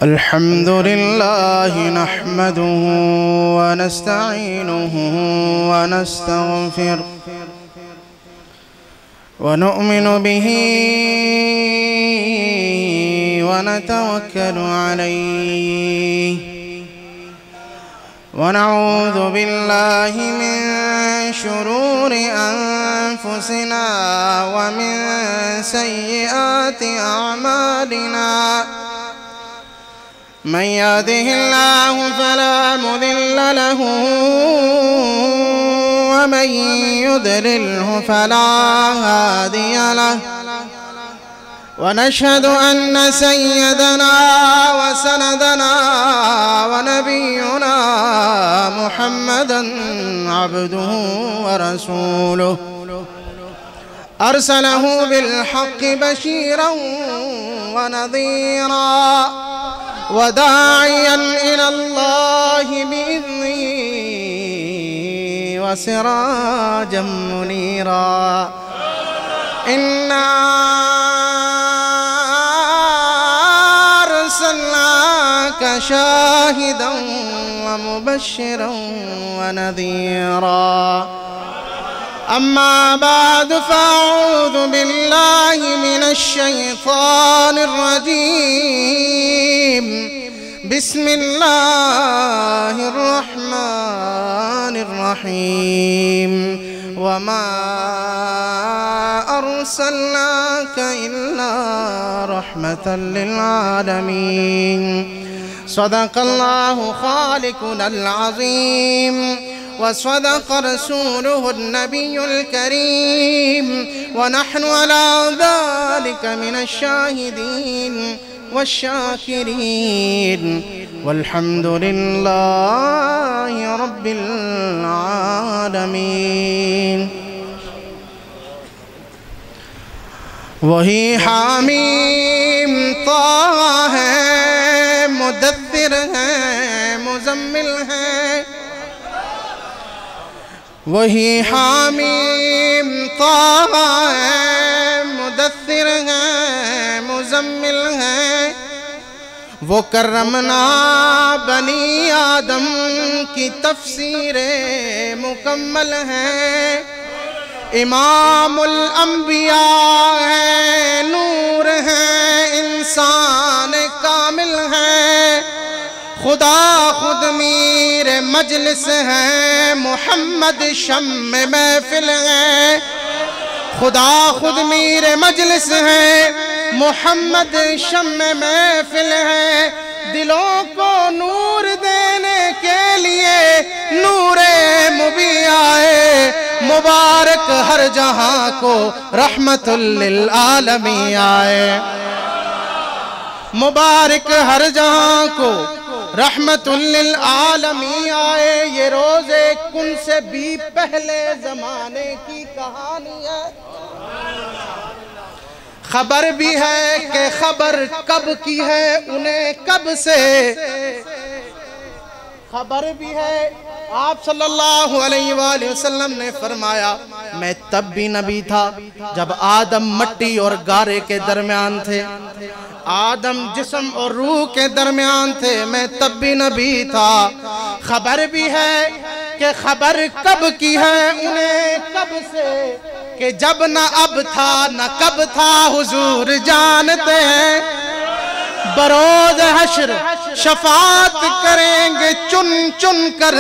الحمد لله نحمده ونستعينه ونستغفره ونؤمن به ونتوكل عليه ونعوذ بالله من شرور أنفسنا ومن سيئات أعمالنا من يهده الله فلا مضل له ومن يضلله فلا هادي له ونشهد أن سيدنا وسندنا ونبينا محمدًا عبده ورسوله أرسله بالحق بشيرًا ونذيرًا وداعيًا إلى الله بإذنه وسراجًا منيرًا إنا أرسلناك شاهدًا ومبشرًا ونذيرًا أما بعد فأعوذ بالله من الشيطان الرجيم بسم الله الرحمن الرحيم وما أرسلناك إلا رحمة للعالمين صدق الله خالقنا العظيم وصدق رسوله النبي الكريم ونحن على ذلك من الشاهدين والشاكرين والحمد لله رب العالمين وہی حامیم طه ہے مدثر ہے مزمل ہے وہی حامیم طه ہے مدثر ہے مزمل ہے وہ کرمنا بنی آدم کی تفسیر مکمل ہے امام الانبیاء ہے نور ہے انسان کامل ہے خدا خود میر مجلس ہے محمد شمع محفل ہے خدا خود میر مجلس ہے محمد شمع محفل ہے دلوں کو نور دینے کے لیے نور مبی آئے مبارک ہر جہاں کو رحمت للعالمین آئے مبارک ہر جہاں کو رحمت للعالمین آئے یہ روزے کن سے بھی پہلے زمانے کی کہانی ہے خبر بھی ہے کہ خبر کب کی ہے انہیں کب سے خبر بھی ہے آپ صلی اللہ علیہ وآلہ وسلم نے فرمایا میں تب بھی نبی تھا جب آدم مٹی اور گارے کے درمیان تھے آدم جسم اور روح کے درمیان تھے میں تب بھی نبی تھا خبر بھی ہے کہ خبر کب کی ہے انہیں کب سے کہ جب نہ اب تھا نہ کب تھا حضور جانتے ہیں بروز حشر شفاعت کریں گے چن چن کر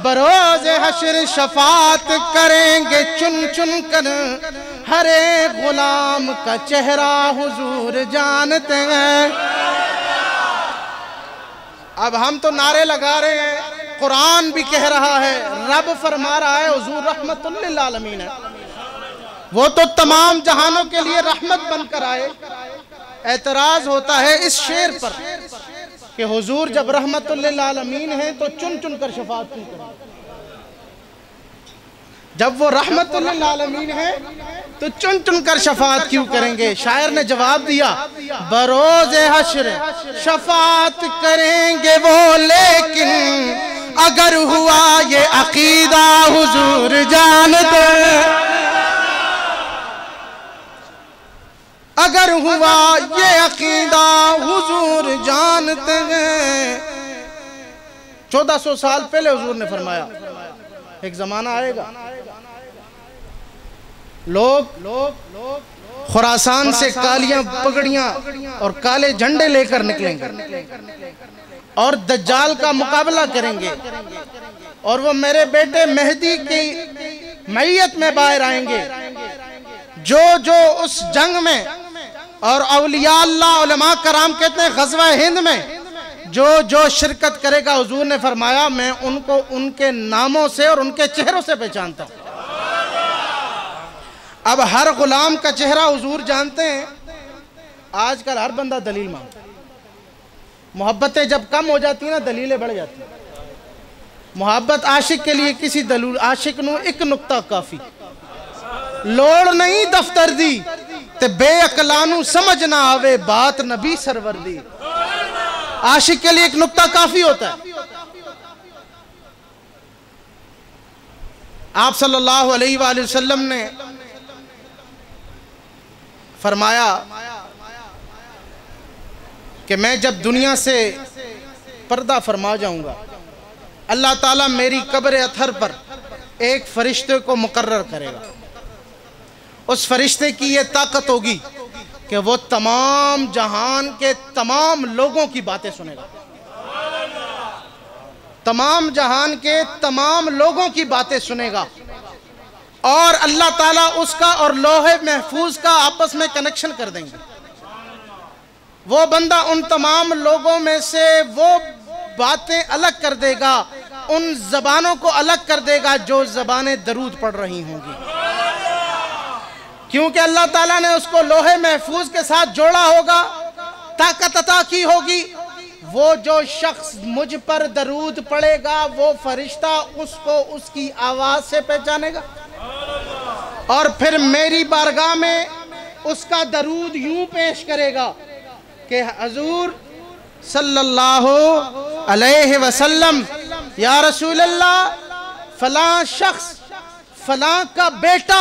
بروز حشر شفاعت کریں گے چن چن کر ہر ایک غلام کا چہرہ حضور جانتے ہیں اب ہم تو نعرے لگا رہے ہیں قرآن بھی کہہ رہا ہے رب فرما رہا ہے حضور رحمت للعالمین ہے وہ تو تمام جہانوں کے لیے رحمت بن کر آئے اعتراض ہوتا ہے اس شعر پر کہ حضور جب رحمت للعالمین ہیں تو چن چن کر شفاعت کیوں کریں جب وہ رحمت للعالمین ہیں تو چن چن کر شفاعت کیوں کریں گے شاعر نے جواب دیا بروز حشر شفاعت کریں گے وہ لیکن اگر ہوا یہ عقیدہ حضور جانتے اگر ہوا یہ عقیدہ حضور جانتے ہیں. 1400 سال پہلے حضور نے فرمایا ایک زمانہ آئے گا لوگ خراسان سے کالیاں پگڑیاں اور کالے جھنڈے لے کر نکلیں گے اور دجال کا مقابلہ کریں گے اور وہ میرے بیٹے مہدی کی معیت میں باہر آئیں گے. جو اس جنگ میں اور اولیاء اللہ علماء کرام کہتے ہیں غزوہ ہند میں جو شرکت کرے گا حضور نے فرمایا میں ان کو ان کے ناموں سے اور ان کے چہروں سے پہچانتا ہوں. اب ہر غلام کا چہرہ حضور جانتے ہیں. آج کل ہر بندہ دلیل مانگتا ہے. محبتیں جب کم ہو جاتی ہیں نا دلیلیں بڑھ جاتی ہیں. محبت عاشق کے لیے کسی دلیل عاشق نو ایک نقطہ کافی لوڑ نہیں دفتر دی تے بے عقلانو سمجھ نہ آوے بات نبی سرور دی. عاشق کے لیے ایک نقطہ کافی ہوتا ہے. آپ صلی اللہ علیہ وآلہ وسلم نے فرمایا کہ میں جب دنیا سے پردہ فرما جاؤں گا اللہ تعالیٰ میری قبر اطہر پر ایک فرشتے کو مقرر کرے گا. اس فرشتے کی یہ طاقت ہوگی کہ وہ تمام جہان کے تمام لوگوں کی باتیں سنے گا. تمام جہان کے تمام لوگوں کی باتیں سنے گا اور اللہ تعالیٰ اس کا اور لوح محفوظ کا آپس میں کنیکشن کر دیں گے. وہ بندہ ان تمام لوگوں میں سے وہ باتیں الگ کر دے گا, ان زبانوں کو الگ کر دے گا جو زبانیں درود پڑھ رہی ہوں گی, کیونکہ اللہ تعالیٰ نے اس کو لوح محفوظ کے ساتھ جوڑا ہوگا, طاقت عطا کی ہوگی. وہ جو شخص مجھ پر درود پڑھے گا وہ فرشتہ اس کو اس کی آواز سے پہچانے گا اور پھر میری بارگاہ میں اس کا درود یوں پیش کرے گا کہ حضور صلی اللہ علیہ وسلم یا رسول اللہ فلاں شخص فلاں کا بیٹا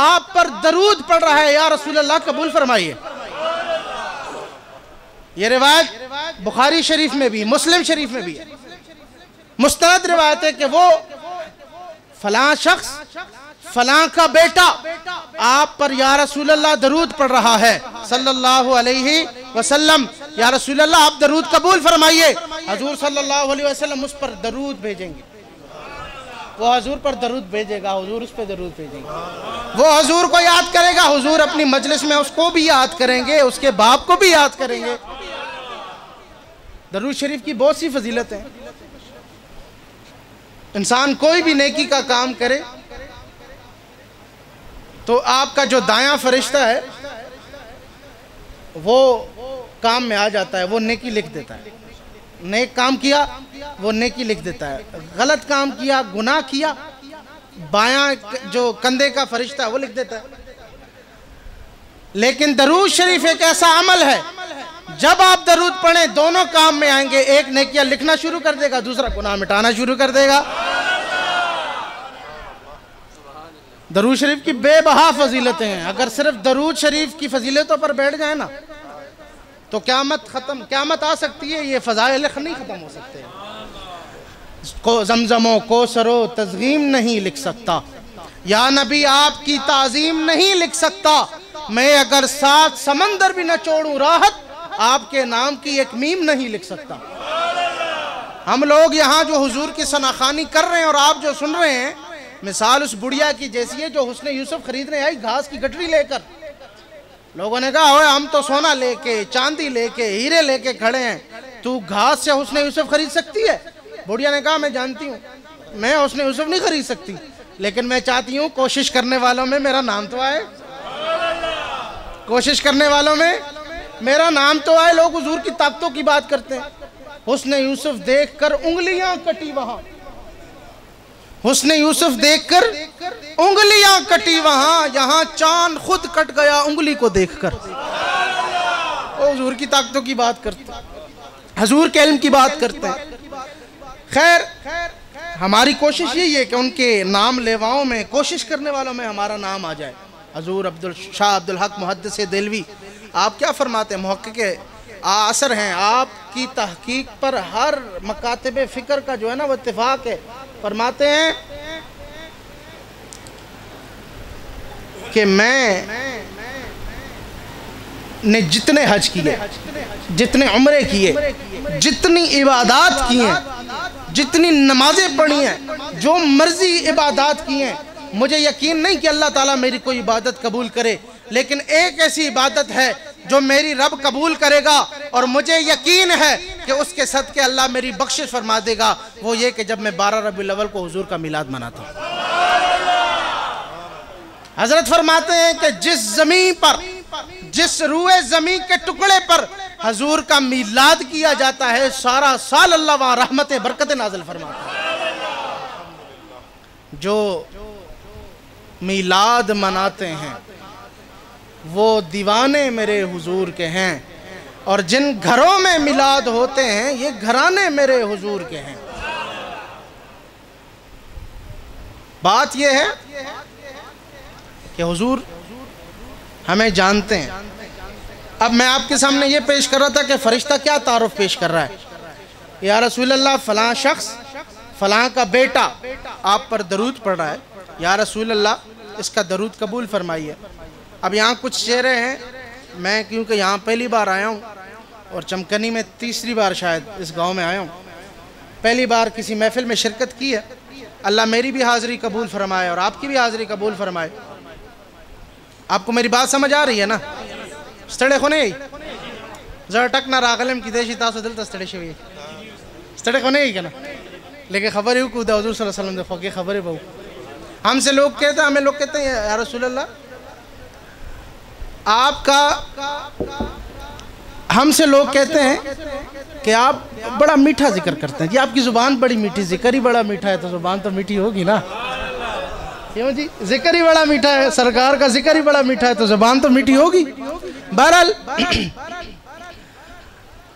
آپ پر درود پڑھ رہا ہے, یا رسول اللہ قبول فرمائیے. یہ روایت بخاری شریف میں بھی مسلم شریف میں بھی ہے, مستند روایت ہے کہ وہ فلاں شخص فلاں کا بیٹا آپ پر یا رسول اللہ درود پڑھ رہا ہے صلی اللہ علیہ وسلم, یا رسول اللہ آپ درود قبول فرمائیے. حضور صلی اللہ علیہ وسلم اس پر درود بھیجیں گے, وہ حضور پر درود بھیجے گا, حضور اس پہ درود بھیجیں گے, وہ حضور کو یاد کرے گا, حضور اپنی مجلس میں اس کو بھی یاد کریں گے, اس کے باپ کو بھی یاد کریں گے. درود شریف کی بہت سی فضیلت ہیں. انسان کوئی بھی نیکی کا کام کرے تو آپ کا جو دایاں فرشتہ ہے وہ کام میں آ جاتا ہے, وہ نیکی لکھ دیتا ہے. نیک کام کیا وہ نیکی لکھ دیتا ہے, غلط کام کیا گناہ کیا بایاں جو کندھے کا فرشتہ ہے وہ لکھ دیتا ہے. لیکن درود شریف ایک ایسا عمل ہے جب آپ درود پڑھیں دونوں کام میں آئیں گے, ایک نیکیاں لکھنا شروع کر دے گا, دوسرا گناہ مٹانا شروع کر دے گا. درود شریف کی بے بہا فضیلتیں ہیں. اگر صرف درود شریف کی فضیلتوں پر بیٹھ جائیں نا تو قیامت آ سکتی ہے, یہ فضائل نہیں ختم ہو سکتے. زمزم و کوثر و تزغیم نہیں لکھ سکتا, یا نبی آپ کی تعظیم نہیں لکھ سکتا, میں اگر 7 سمندر بھی نہ چھوڑوں راحت آپ کے نام کی ایک میم نہیں لکھ سکتا. ہم لوگ یہاں جو حضور کی ثناخوانی کر رہے ہیں اور آپ جو سن رہے ہیں, مثال اس بڑھیا کی جیسی ہے جو حسن یوسف خریدنے آئی گھاس کی گٹری لے کر. لوگوں نے کہا اوے ہم تو سونا لے کے چاندی لے کے ہیرے لے کے کھڑے ہیں, تو گھاس سے حسن یوسف خرید سکتی ہے؟ بڑھیا نے کہا میں جانتی ہوں میں حسن یوسف نہیں خرید سکتی, لیکن میں چاہتی ہوں کوشش کرنے والوں میں میرا نام تو آئے, کوشش کرنے والوں میں میرا نام تو آئے. لوگ حضور کی طاقتوں کی بات کرتے ہیں, حسن یوسف دیکھ کر انگلیاں کٹی وہاں, حسن یوسف دیکھ کر انگلیاں کٹی وہاں, یہاں چاند خود کٹ گیا انگلی کو دیکھ کر. وہ حضور کی طاقتوں کی بات کرتے ہیں, حضور کے علم کی بات کرتے ہیں. خیر ہماری کوشش یہی ہے کہ ان کے نام لیواؤں میں کوشش کرنے والوں میں ہمارا نام آ جائے. حضور شاہ عبدالحق محدث دہلوی آپ کیا فرماتے ہیں؟ محقق عصر ہیں، آپ کی تحقیق پر ہر مکاتب فکر کا جو ہے نا وہ اتفاق ہے. فرماتے ہیں کہ میں نے جتنے حج کیے، جتنے عمرے کیے، جتنی عبادات کی ہیں، جتنی نمازیں پڑھی ہیں، جو مرضی عبادات کی ہیں، مجھے یقین نہیں کہ اللہ تعالیٰ میری کوئی عبادت قبول کرے، لیکن ایک ایسی عبادت ہے جو میری رب قبول کرے گا اور مجھے یقین ہے کہ اس کے صدقے اللہ میری بخشش فرما دے گا. وہ یہ کہ جب میں 12 ربیع الاول کو حضور کا میلاد مناتا ہوں. حضرت فرماتے ہیں کہ جس زمین پر، جس روئے زمین کے ٹکڑے پر حضور کا میلاد کیا جاتا ہے، سارا سال اللہ وہاں رحمت برکت نازل فرماتا ہے. جو میلاد مناتے ہیں وہ دیوانے میرے حضور کے ہیں، اور جن گھروں میں میلاد ہوتے ہیں یہ گھرانے میرے حضور کے ہیں. بات یہ ہے کہ حضور ہمیں جانتے ہیں. اب میں آپ کے سامنے یہ پیش کر رہا تھا کہ فرشتہ کیا تعارف پیش کر رہا ہے. یا رسول اللہ فلاں شخص فلاں کا بیٹا آپ پر درود پڑھ رہا ہے، یا رسول اللہ اس کا درود قبول فرمائیے. اب یہاں کچھ چہرے ہیں، میں کیونکہ یہاں پہلی بار آیا ہوں اور چمکنی میں تیسری بار شاید اس گاؤں میں آیا ہوں، پہلی بار کسی محفل میں شرکت کی ہے. اللہ میری بھی حاضری قبول فرمائے اور آپ کی بھی حاضری قبول فرمائے. آپ کو میری بات سمجھ آ رہی ہے نا؟ ستڑے خونے ہی ذرا ٹک نہ راغلم کی دیشی تاسو دل تستڑے شوی ستڑے خونے ہی کنا، لیکن خبر ہی کو دا حضور صلی اللہ علیہ وسلم دے فوقی خبر بہو. ہم سے لوگ کہتے ہیں، ہمیں لوگ کہتے ہیں یا رسول اللہ آپ کا، ہم سے لوگ کہتے ہیں کہ آپ بڑا میٹھا ذکر کرتے ہیں. جی آپ کی زبان بڑی میٹھی، ذکر ہی بڑا میٹھا ہے تو زبان تو میٹھی ہوگی نا. کیوں جی؟ ذکر ہی بڑا میٹھا ہے، سرکار کا ذکر ہی بڑا میٹھا ہے تو زبان تو میٹھی ہوگی. بہرحال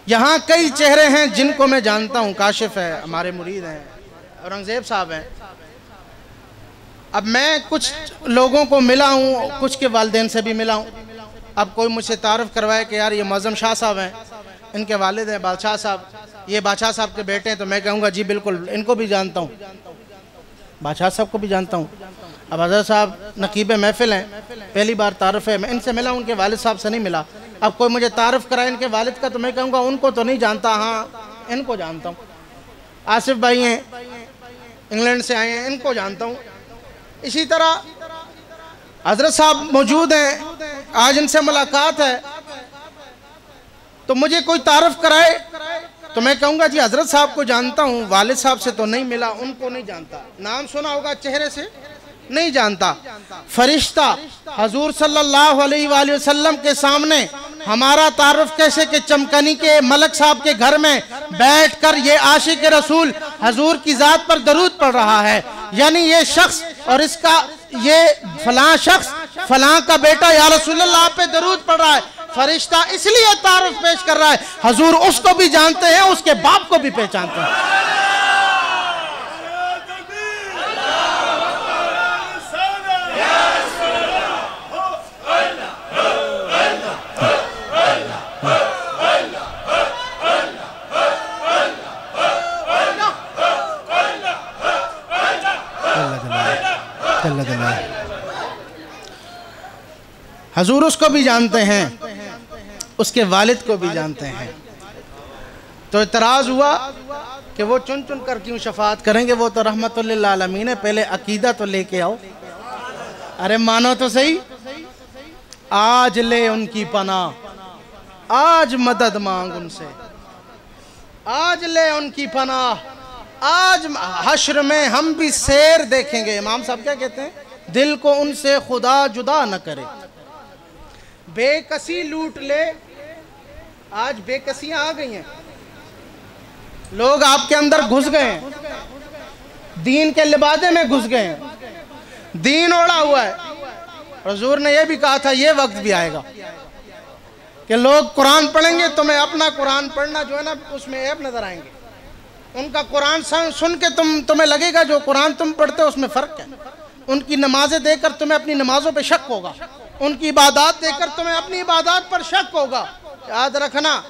یہاں کئی چہرے ہیں جن کو میں جانتا ہوں. کاشف ہے، ہمارے مرید ہیں، اورنگزیب صاحب ہیں. اب میں کچھ لوگوں کو ملا ہوں، کچھ کے والدین سے بھی ملا ہوں. اب کوئی مجھ سے تعارف کروائے کہ یار یہ معظم شاہ صاحب ہیں، ان کے والد ہیں بادشاہ صاحب، یہ بادشاہ صاحب کے بیٹے ہیں، تو میں کہوں گا جی بالکل ان کو بھی جانتا ہوں، بادشاہ صاحب کو بھی جانتا ہوں. اب حضرت صاحب نقیب محفل ہیں، پہلی بار تعارف ہے، میں ان سے ملا، ان کے والد صاحب سے نہیں ملا. اب کوئی مجھے تعارف کرائے ان کے والد کا تو میں کہوں گا ان کو تو نہیں جانتا، ہاں ان کو جانتا ہوں. آصف بھائی ہیں، انگلینڈ سے آئے ہیں، ان کو جانتا ہوں. اسی طرح حضرت صاحب موجود ہیں، آج ان سے ملاقات ہے، تو مجھے کوئی تعارف کرائے تو میں کہوں گا جی حضرت صاحب کو جانتا ہوں، والد صاحب سے تو نہیں ملا، ان کو نہیں جانتا. نام سنا ہوگا چہرے سے نہیں جانتا. فرشتہ حضور صلی اللہ علیہ وآلہ وسلم کے سامنے ہمارا تعارف کیسے کہ چمکنی کے ملک صاحب کے گھر میں بیٹھ کر یہ عاشق رسول حضور کی ذات پر درود پڑھ رہا ہے، یعنی یہ شخص اور اس کا یہ فلاں شخص فلاں کا بیٹا یا رسول اللہ آپ پہ درود پڑھ رہا ہے. فرشتہ اس لیے تعارف پیش کر رہا ہے، حضور اس کو بھی جانتے ہیں، اس کے باپ کو بھی پہچانتے ہیں. حضور اس کو بھی جانتے ہیں، اس کے والد کو بھی جانتے ہیں. تو اعتراض ہوا کہ وہ چن چن کر کیوں شفاعت کریں گے، وہ تو رحمت للعالمین ہے، پہلے عقیدہ تو لے کے آؤ. ارے مانو تو صحیح. آج لے ان کی پناہ، آج مدد مانگ ان سے، آج لے ان کی پناہ، آج حشر میں ہم بھی سیر دیکھیں گے. امام صاحب کیا کہتے ہیں؟ دل کو ان سے خدا جدا نہ کرے، بے کسی لوٹ لے. آج بے کسیاں آ گئی ہیں، لوگ آپ کے اندر گھس گئے ہیں، دین کے لبادے میں گھس گئے ہیں، دین اوڑا ہوا ہے. حضور نے یہ بھی کہا تھا یہ وقت بھی آئے گا کہ لوگ قرآن پڑھیں گے، تمہیں اپنا قرآن پڑھنا جو ہے نا اس میں عیب نظر آئیں گے. ان کا قرآن سن کے تمہیں لگے گا جو قرآن تم پڑھتے ہو اس میں فرق ہے. ان کی نمازیں دیکھ کر تمہیں اپنی نمازوں پہ شک ہوگا. ان کی عبادات دیکھ کر تمہیں اپنی عبادات پر شک ہوگا۔ یاد رکھنا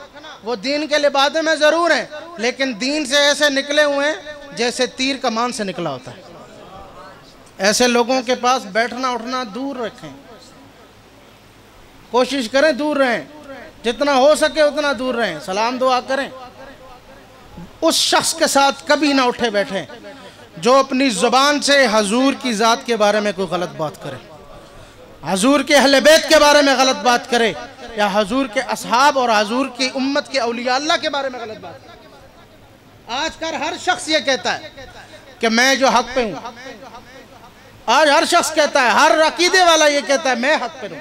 وہ دین کے لبادے میں ضرور ہیں، لیکن دین سے ایسے نکلے ہوئے ہیں جیسے تیر کمان سے نکلا ہوتا ہے۔ ایسے لوگوں کے پاس بیٹھنا اٹھنا دور رکھیں، کوشش کریں دور رہیں، جتنا ہو سکے اتنا دور رہیں، سلام دعا کریں۔ اس شخص کے ساتھ کبھی نہ اٹھے بیٹھیں جو اپنی زبان سے حضور کی ذات کے بارے میں کوئی غلط بات کرے، حضور کے اہل بیت کے بارے میں غلط بات کرے، یا حضور کے اصحاب اور حضور کی امت کے اولیاء اللہ کے بارے میں غلط بات کرے۔ آج کل ہر شخص یہ کہتا ہے کہ میں جو حق پہ ہوں، آج ہر شخص کہتا ہے، ہر عقیدے والا یہ کہتا ہے میں حق پہ ہوں۔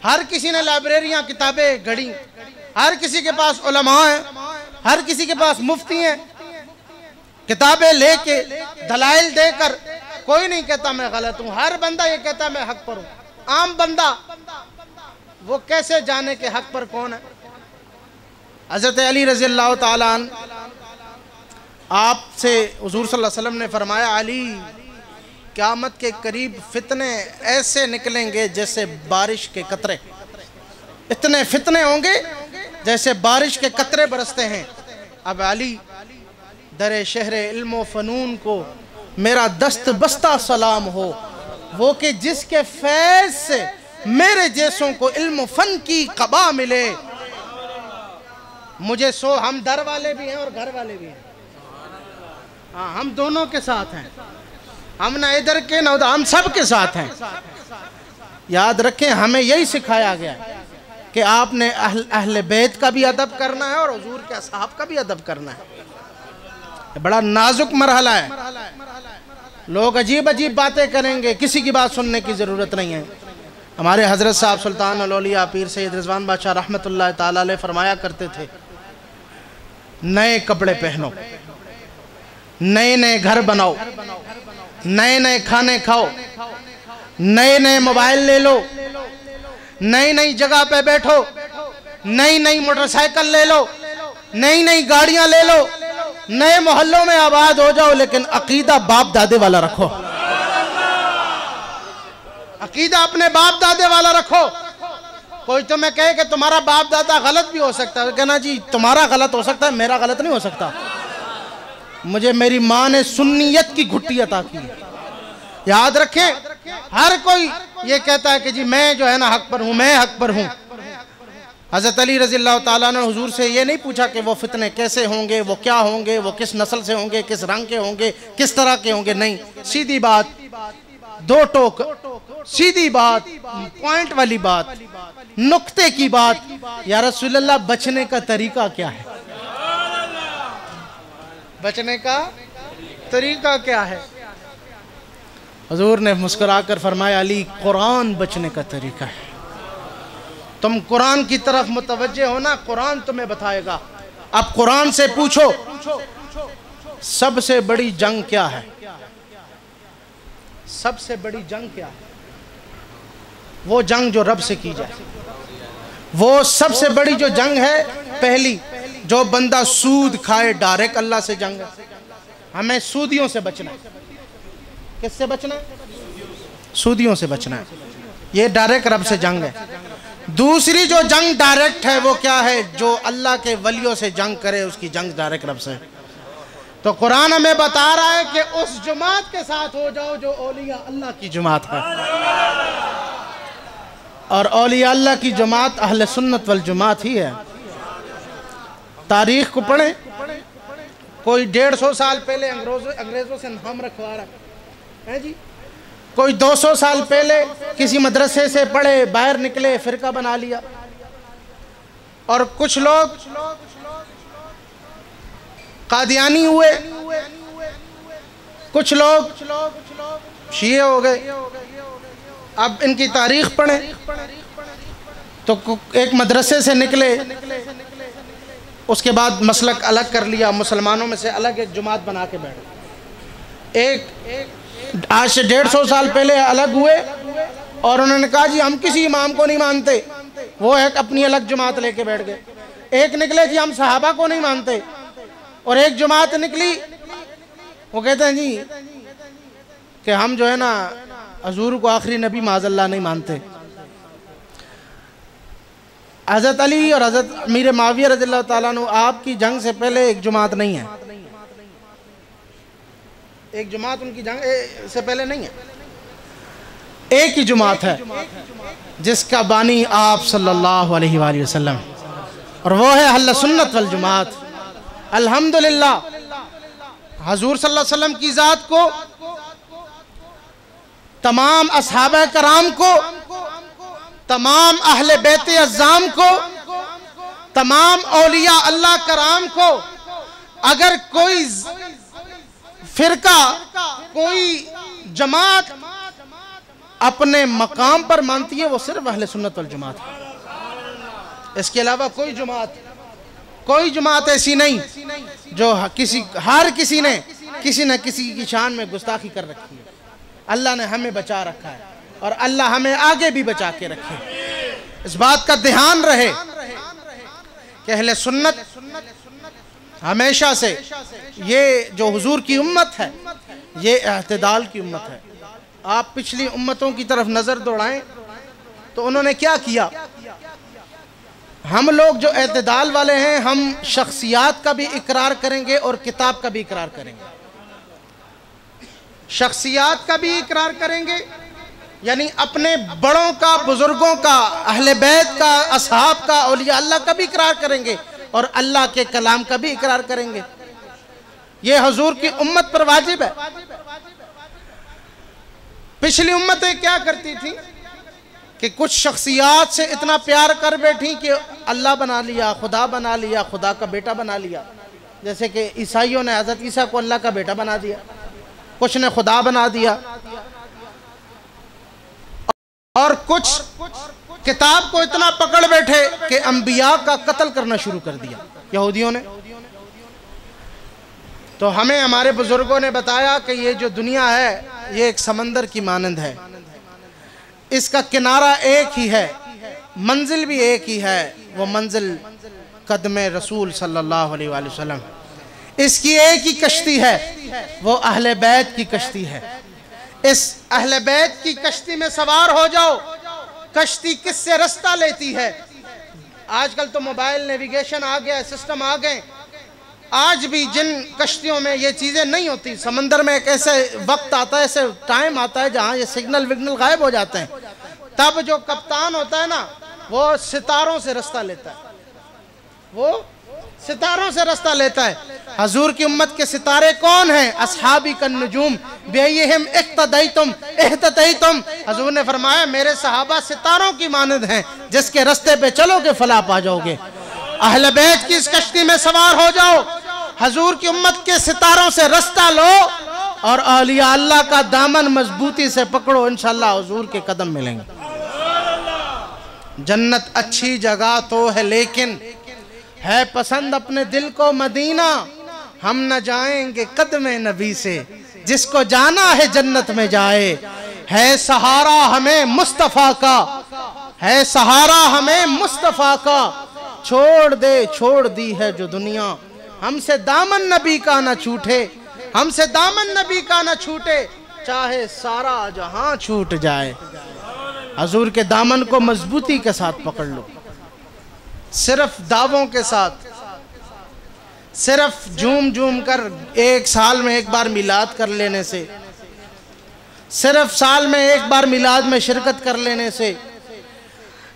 ہر کسی نے لائبریریاں کتابیں گھڑی، ہر کسی کے پاس علماء ہیں، ہر کسی کے پاس مفتی ہیں، کتابیں لے کے دلائل دے کر کوئی نہیں کہتا میں غلط ہوں، ہر بندہ یہ کہتا ہے میں حق پر ہوں۔ عام بندہ وہ کیسے جانے کہ حق پر کون ہے؟ حضرت علی رضی اللہ تعالیٰ عنہ آپ سے حضور صلی اللہ علیہ وسلم نے فرمایا، علی قیامت کے قریب فتنے ایسے نکلیں گے جیسے بارش کے قطرے، اتنے فتنے ہوں گے جیسے بارش کے قطرے برستے ہیں۔ اب علی در شہر علم و فنون کو میرا دست بستہ سلام ہو، وہ کہ جس کے فیض سے میرے جیسوں کو علم و فن کی قبا ملے۔ مجھے سو ہم در والے بھی ہیں اور گھر والے بھی ہیں، ہاں ہم دونوں کے ساتھ ہیں، ہم نہ ادھر کے نہ ادھر، ہم سب کے ساتھ ہیں۔ یاد رکھیں ہمیں یہی سکھایا گیا ہے کہ آپ نے اہل بیت کا بھی ادب کرنا ہے اور حضور کے اصحاب کا بھی ادب کرنا ہے۔ بڑا نازک مرحلہ ہے، لوگ عجیب عجیب باتیں کریں گے، کسی کی بات سننے کی ضرورت نہیں ہے۔ ہمارے حضرت صاحب سلطان الاولیاء پیر سید رضوان بادشاہ رحمت اللہ تعالیٰ علیہ فرمایا کرتے تھے، نئے کپڑے پہنو، نئے نئے گھر بناؤ، نئے نئے کھانے کھاؤ، نئے نئے موبائل لے لو، نئی نئی جگہ پہ بیٹھو، نئی نئی موٹر سائیکل لے لو، نئی نئی گاڑیاں لے لو، نئے محلوں میں آباد ہو جاؤ، لیکن عقیدہ باپ دادے والا رکھو، عقیدہ اپنے باپ دادے والا رکھو۔ کوئی تمہیں کہے کہ تمہارا باپ دادا غلط بھی ہو سکتا ہے، کہنا جی تمہارا غلط ہو سکتا ہے، میرا غلط نہیں ہو سکتا۔ مجھے میری ماں نے سنیت کی گھٹی عطا کی۔ یاد رکھیں ہر کوئی یہ کہتا ہے کہ جی میں جو ہے نا حق پر ہوں، میں حق پر ہوں۔ حضرت علی رضی اللہ تعالیٰ نے حضور سے یہ نہیں پوچھا کہ وہ فتنے کیسے ہوں گے، وہ کیا ہوں گے، وہ کس نسل سے ہوں گے، کس رنگ کے ہوں گے، کس طرح کے ہوں گے، نہیں، سیدھی بات، دو ٹوک، سیدھی بات، پوائنٹ والی بات، نقطے کی بات، یا رسول اللہ بچنے کا طریقہ کیا ہے؟ بچنے کا طریقہ کیا ہے؟ حضور نے مسکرا کر فرمایا، علی قرآن بچنے کا طریقہ ہے، تم قرآن کی طرف متوجہ ہونا، قرآن تمہیں بتائے گا۔ اب قرآن سے پوچھو سب سے بڑی جنگ کیا ہے؟ سب سے بڑی جنگ کیا ہے؟ وہ جنگ جو رب سے کی جائے، وہ سب سے بڑی جو جنگ ہے، پہلی جو بندہ سود کھائے ڈائریکٹ اللہ سے جنگ ہے، ہمیں سودیوں سے بچنا ہے۔ کس سے بچنا ہے؟ سودیوں سے بچنا ہے، یہ ڈائریکٹ رب سے جنگ ہے۔ دوسری جو جنگ ڈائریکٹ ہے وہ کیا ہے؟ جو اللہ کے ولیوں سے جنگ کرے، اس کی جنگ ڈائریکٹ رب سے۔ تو قرآن ہمیں بتا رہا ہے کہ اس جماعت کے ساتھ ہو جاؤ جو اولیاء اللہ کی جماعت ہے، اور اولیاء اللہ کی جماعت اہل سنت والجماعت ہی ہے۔ تاریخ کو پڑھیں، کوئی 150 سال پہلے انگریزوں سے نام رکھوا رہا ہے جی، کوئی 200 سال پہلے کسی مدرسے سے پڑھے، باہر نکلے، فرقہ بنا لیا، اور کچھ لوگ قادیانی ہوئے، کچھ لوگ شیعہ ہو گئے۔ اب ان کی تاریخ پڑھیں تو ایک مدرسے سے نکلے، اس کے بعد مسلک الگ کر لیا، مسلمانوں میں سے الگ ایک جماعت بنا کے بیٹھے۔ ایک آج سے 150 سال پہلے الگ ہوئے اور انہوں نے کہا جی ہم کسی امام کو نہیں مانتے، وہ ایک اپنی الگ جماعت لے کے بیٹھ گئے۔ ایک نکلے جی ہم صحابہ کو نہیں مانتے، اور ایک جماعت نکلی وہ کہتے ہیں جی کہ ہم جو ہے نا حضور کو آخری نبی معاذ اللہ نہیں مانتے۔ حضرت علی اور حضرت امیر معاویہ رضی اللہ تعالیٰ عنہ آپ کی جنگ سے پہلے ایک جماعت نہیں ہے، ایک جماعت ان کی جنگ سے پہلے نہیں ہے، ایک ہی جماعت ہے جس کا بانی آپ صلی اللہ علیہ وآلہ وسلم، اور وہ ہے اہل سنت والجماعت۔ الحمدللہ حضور صلی اللہ علیہ وسلم کی ذات کو، تمام اصحابہ کرام کو، تمام اہل بیت اعظام کو، تمام اولیاء اللہ کرام کو، اگر کوئی فرقہ، کوئی جماعت اپنے مقام پر مانتی ہے وہ صرف اہل سنت والجماعت ہے۔ اس کے علاوہ کوئی جماعت ایسی نہیں جو ہر کسی نے کسی نہ کسی کی شان میں گستاخی کر رکھی ہے۔ اللہ نے ہمیں بچا رکھا ہے اور اللہ ہمیں آگے بھی بچا کے رکھے۔ اس بات کا دھیان رہے کہ اہل سنت ہمیشہ سے یہ جو حضور کی امت ہے یہ اعتدال کی امت ہے۔ آپ پچھلی امتوں کی طرف نظر دوڑائیں تو انہوں نے کیا کیا؟ ہم لوگ جو اعتدال والے ہیں ہم شخصیات کا بھی اقرار کریں گے اور کتاب کا بھی اقرار کریں گے۔ شخصیات کا بھی اقرار کریں گے یعنی اپنے بڑوں کا، بزرگوں کا، اہل بیت کا، اصحاب کا، اولیاء اللہ کا بھی اقرار کریں گے اور اللہ کے کلام کا بھی اقرار کریں گے۔ یہ حضور کی امت پر واجب ہے۔ پچھلی امتیں کیا کرتی تھیں کہ کچھ شخصیات سے اتنا پیار کر بیٹھی کہ اللہ بنا لیا، خدا بنا لیا، خدا کا بیٹا بنا لیا۔ جیسے کہ عیسائیوں نے حضرت عیسیٰ کو اللہ کا بیٹا بنا دیا، کچھ نے خدا بنا دیا، اور کچھ کتاب کو اتنا پکڑ بیٹھے کہ انبیاء کا قتل کرنا شروع کر دیا یہودیوں نے۔ تو ہمیں ہمارے بزرگوں نے بتایا کہ یہ جو دنیا ہے یہ ایک سمندر کی مانند ہے، اس کا کنارہ ایک ہی ہے، منزل بھی ایک ہی ہے، وہ منزل قدم رسول صلی اللہ علیہ وآلہ وسلم۔ اس کی ایک ہی کشتی ہے، وہ اہل بیت کی کشتی ہے۔ اس اہل بیت کی کشتی میں سوار ہو جاؤ۔ کشتی کس سے رستہ لیتی ہے؟ آج کل تو موبائل نیویگیشن آ گیا، سسٹم آ گئے۔ آج بھی جن کشتیوں میں یہ چیزیں نہیں ہوتی، سمندر میں ایک ایسے وقت آتا ہے، ایسے ٹائم آتا ہے جہاں یہ سگنل وگنل غائب ہو جاتے ہیں، تب جو کپتان ہوتا ہے نا وہ ستاروں سے رستہ لیتا ہے، وہ ستاروں سے رستہ لیتا ہے۔ حضور کی امت کے ستارے کون ہیں؟ اصحابی کالنجوم بیہم اقتدیتم اہتدیتم۔ حضور نے فرمایا میرے صحابہ ستاروں کی مانند ہیں، جس کے رستے پہ چلو گے فلاح پا جاؤ گے۔ اہل بیت کی اس کشتی میں سوار ہو جاؤ، حضور کی امت کے ستاروں سے رستہ لو اور اولیاء اللہ کا دامن مضبوطی سے پکڑو، انشاءاللہ حضور کے قدم ملیں گے۔ جنت اچھی جگہ تو ہے لیکن ہے پسند اپنے دل کو مدینہ، ہم نہ جائیں گے قدم نبی سے، جس کو جانا ہے جنت میں جائے۔ ہے سہارا ہمیں مصطفیٰ کا، ہے سہارا ہمیں مصطفیٰ کا، چھوڑ دی ہے جو دنیا، ہم سے دامن نبی کا نہ چھوٹے، ہم سے دامن نبی کا نہ چھوٹے، چاہے سارا جہاں چھوٹ جائے۔ حضور کے دامن کو مضبوطی کے ساتھ پکڑ لو۔ صرف دعووں کے ساتھ، صرف جھوم کر ایک سال میں ایک بار میلاد کر لینے سے، صرف سال میں ایک بار میلاد میں شرکت کر لینے سے،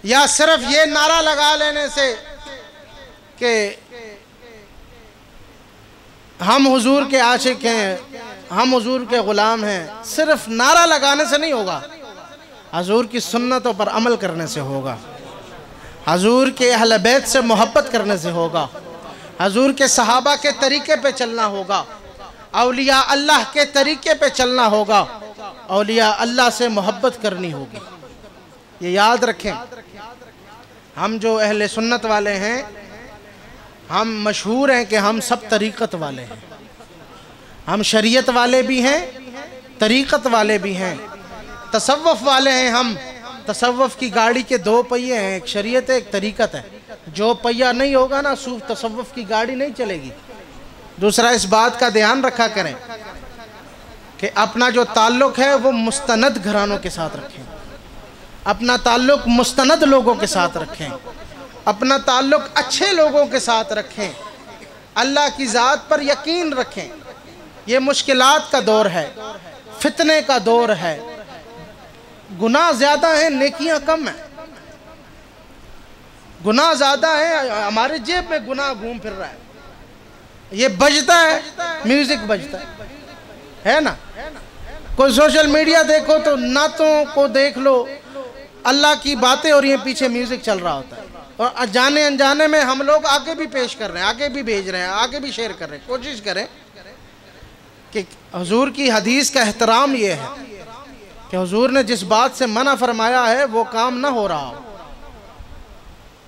یا صرف یہ نعرہ لگا لینے سے کہ ہم حضور کے عاشق ہیں، ہم حضور کے غلام ہیں، صرف نعرہ لگانے سے نہیں ہوگا، حضور کی سنتوں پر عمل کرنے سے ہوگا، حضور کے اہل بیت سے محبت کرنے سے ہوگا، حضور کے صحابہ کے طریقے پہ چلنا ہوگا، اولیاء اللہ کے طریقے پہ چلنا ہوگا، اولیاء اللہ سے محبت کرنی ہوگی۔ یہ یاد رکھیں، ہم جو اہل سنت والے ہیں ہم مشہور ہیں کہ ہم سب طریقت والے ہیں، ہم شریعت والے بھی ہیں، طریقت والے بھی ہیں، تصوف والے ہیں۔ ہم تصوف کی گاڑی کے دو پہیے ہیں، ایک شریعت ہے ایک طریقت ہے، جو پہیہ نہیں ہوگا نا تصوف کی گاڑی نہیں چلے گی۔ دوسرا اس بات کا دھیان رکھا کریں کہ اپنا جو تعلق ہے وہ مستند گھرانوں کے ساتھ رکھیں، اپنا تعلق مستند لوگوں کے ساتھ رکھیں، اپنا تعلق اچھے لوگوں کے ساتھ رکھیں، اللہ کی ذات پر یقین رکھیں۔ یہ مشکلات کا دور ہے، فتنے کا دور ہے، گناہ زیادہ ہیں، نیکیاں کم ہیں۔ گناہ زیادہ ہے، ہمارے جیب میں گناہ گھوم پھر رہا ہے، یہ بجتا ہے، میوزک بجتا ہے نا۔ کوئی سوشل میڈیا دیکھو تو نعتوں کو دیکھ لو، اللہ کی باتیں اور یہ پیچھے میوزک چل رہا ہوتا ہے، اور جانے انجانے میں ہم لوگ آگے بھی پیش کر رہے ہیں، آگے بھی بھیج رہے ہیں، آگے بھی شیئر کر رہے ہیں۔ کوشش کریں کہ حضور کی حدیث کا احترام یہ ہے کہ حضور نے جس بات سے منع فرمایا ہے وہ کام نہ ہو رہا ہو،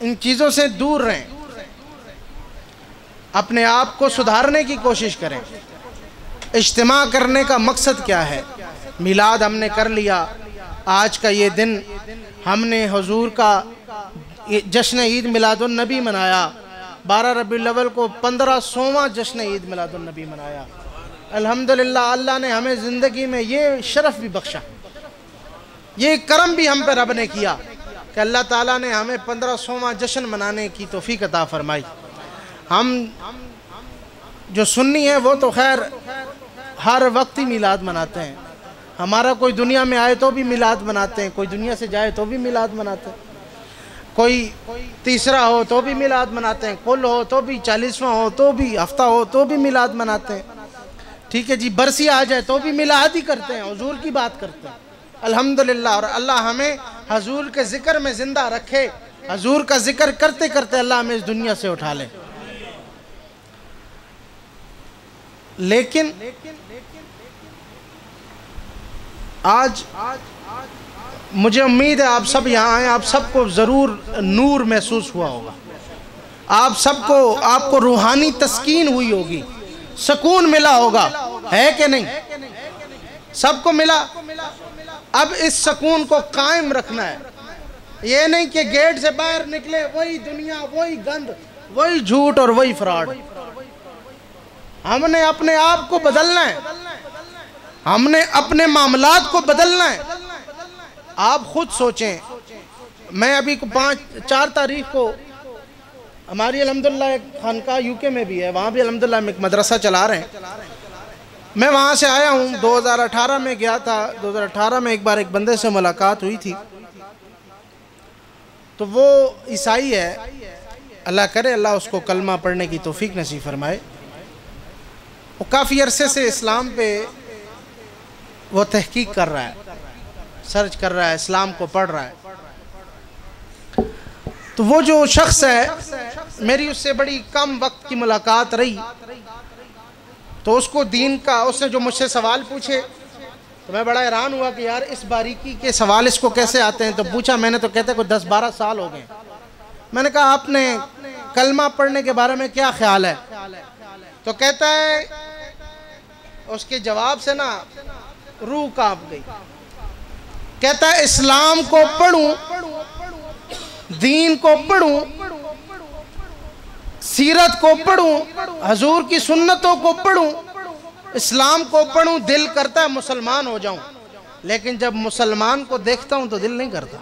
ان چیزوں سے دور رہیں، اپنے آپ کو سدھارنے کی کوشش کریں۔ اجتماع کرنے کا مقصد کیا ہے؟ میلاد ہم نے کر لیا، آج کا یہ دن ہم نے حضور کا جشن عید میلاد النبی منایا، 12 ربیع الاول کو 1500واں جشن عید میلاد النبی منایا۔ الحمدللہ اللہ نے ہمیں زندگی میں یہ شرف بھی بخشا، یہ کرم بھی ہم پہ رب نے کیا کہ اللہ تعالیٰ نے ہمیں 1500واں جشن منانے کی توفیق عطا فرمائی۔ ہم جو سنی ہیں وہ تو خیر ہر وقت ہی میلاد مناتے ہیں، ہمارا کوئی دنیا میں آئے تو بھی میلاد مناتے ہیں، کوئی دنیا سے جائے تو بھی میلاد مناتے ہیں، کوئی تیسرا ہو تو بھی میلاد مناتے ہیں، کل ہو تو بھی 40واں ہو تو بھی ہفتہ ہو تو بھی میلاد مناتے ہیں، ٹھیک ہے جی، برسی آ جائے تو بھی میلاد ہی کرتے ہیں، حضور کی بات کرتے ہیں الحمدللہ۔ اور اللہ ہمیں حضور کے ذکر میں زندہ رکھے، حضور کا ذکر کرتے کرتے اللہ ہمیں اس دنیا سے اٹھا لے۔ لیکن آج مجھے امید ہے آپ سب یہاں آئے، آپ سب کو ضرور نور محسوس ہوا ہوگا، آپ کو روحانی تسکین ہوئی ہوگی، سکون ملا ہوگا، ہے کہ نہیں؟ سب کو ملا۔ اب اس سکون کو قائم رکھنا ہے، یہ نہیں کہ گیٹ سے باہر نکلے وہی دنیا، وہی گند، وہی جھوٹ اور وہی فراڈ۔ ہم نے اپنے آپ کو بدلنا ہے، ہم نے اپنے معاملات کو بدلنا ہے۔ آپ خود سوچیں، میں ابھی 4 تاریخ کو ہماری الحمدللہ ایک خانقاہ UK میں بھی ہے، وہاں بھی الحمدللہ ہم ایک مدرسہ چلا رہے ہیں، میں وہاں سے آیا ہوں، 2018 میں گیا تھا، 2018 میں ایک بار ایک بندے سے ملاقات ہوئی تھی، تو وہ عیسائی ہے، اللہ کرے اللہ اس کو کلمہ پڑھنے کی توفیق نصیب فرمائے۔ وہ کافی عرصے سے اسلام پہ وہ تحقیق کر رہا ہے، سرچ کر رہا ہے، اسلام کو پڑھ رہا ہے۔ تو وہ جو شخص ہے، میری اس سے بڑی کم وقت کی ملاقات رہی، تو اس کو دین کا، اس نے جو مجھ سے سوال پوچھے تو میں بڑا حیران ہوا کہ یار اس باریکی کے سوال اس کو کیسے آتے ہیں۔ تو پوچھا میں نے، تو کہتے ہیں کوئی 10-12 سال ہو گئے۔ میں نے کہا آپ نے کلمہ پڑھنے کے بارے میں کیا خیال ہے؟ تو کہتا ہے، اس کے جواب سے نا روح کانپ گئی، کہتا ہے اسلام کو پڑھوں، دین کو پڑھوں، سیرت کو پڑھوں، حضور کی سنتوں کو پڑھوں، اسلام کو پڑھوں، دل کرتا ہے مسلمان ہو جاؤں، لیکن جب مسلمان کو دیکھتا ہوں تو دل نہیں کرتا۔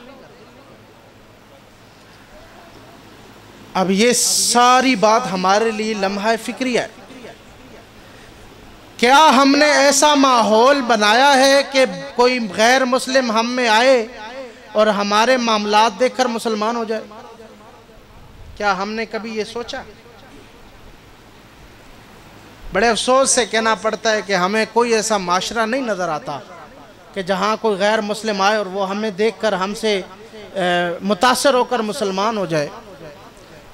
اب یہ ساری بات ہمارے لیے لمحہ فکری ہے۔ کیا ہم نے ایسا ماحول بنایا ہے کہ کوئی غیر مسلم ہم میں آئے اور ہمارے معاملات دیکھ کر مسلمان ہو جائے؟ کیا ہم نے کبھی یہ سوچا؟ بڑے افسوس سے کہنا پڑتا ہے کہ ہمیں کوئی ایسا معاشرہ نہیں نظر آتا کہ جہاں کوئی غیر مسلم آئے اور وہ ہمیں دیکھ کر ہم سے متاثر ہو کر مسلمان ہو جائے۔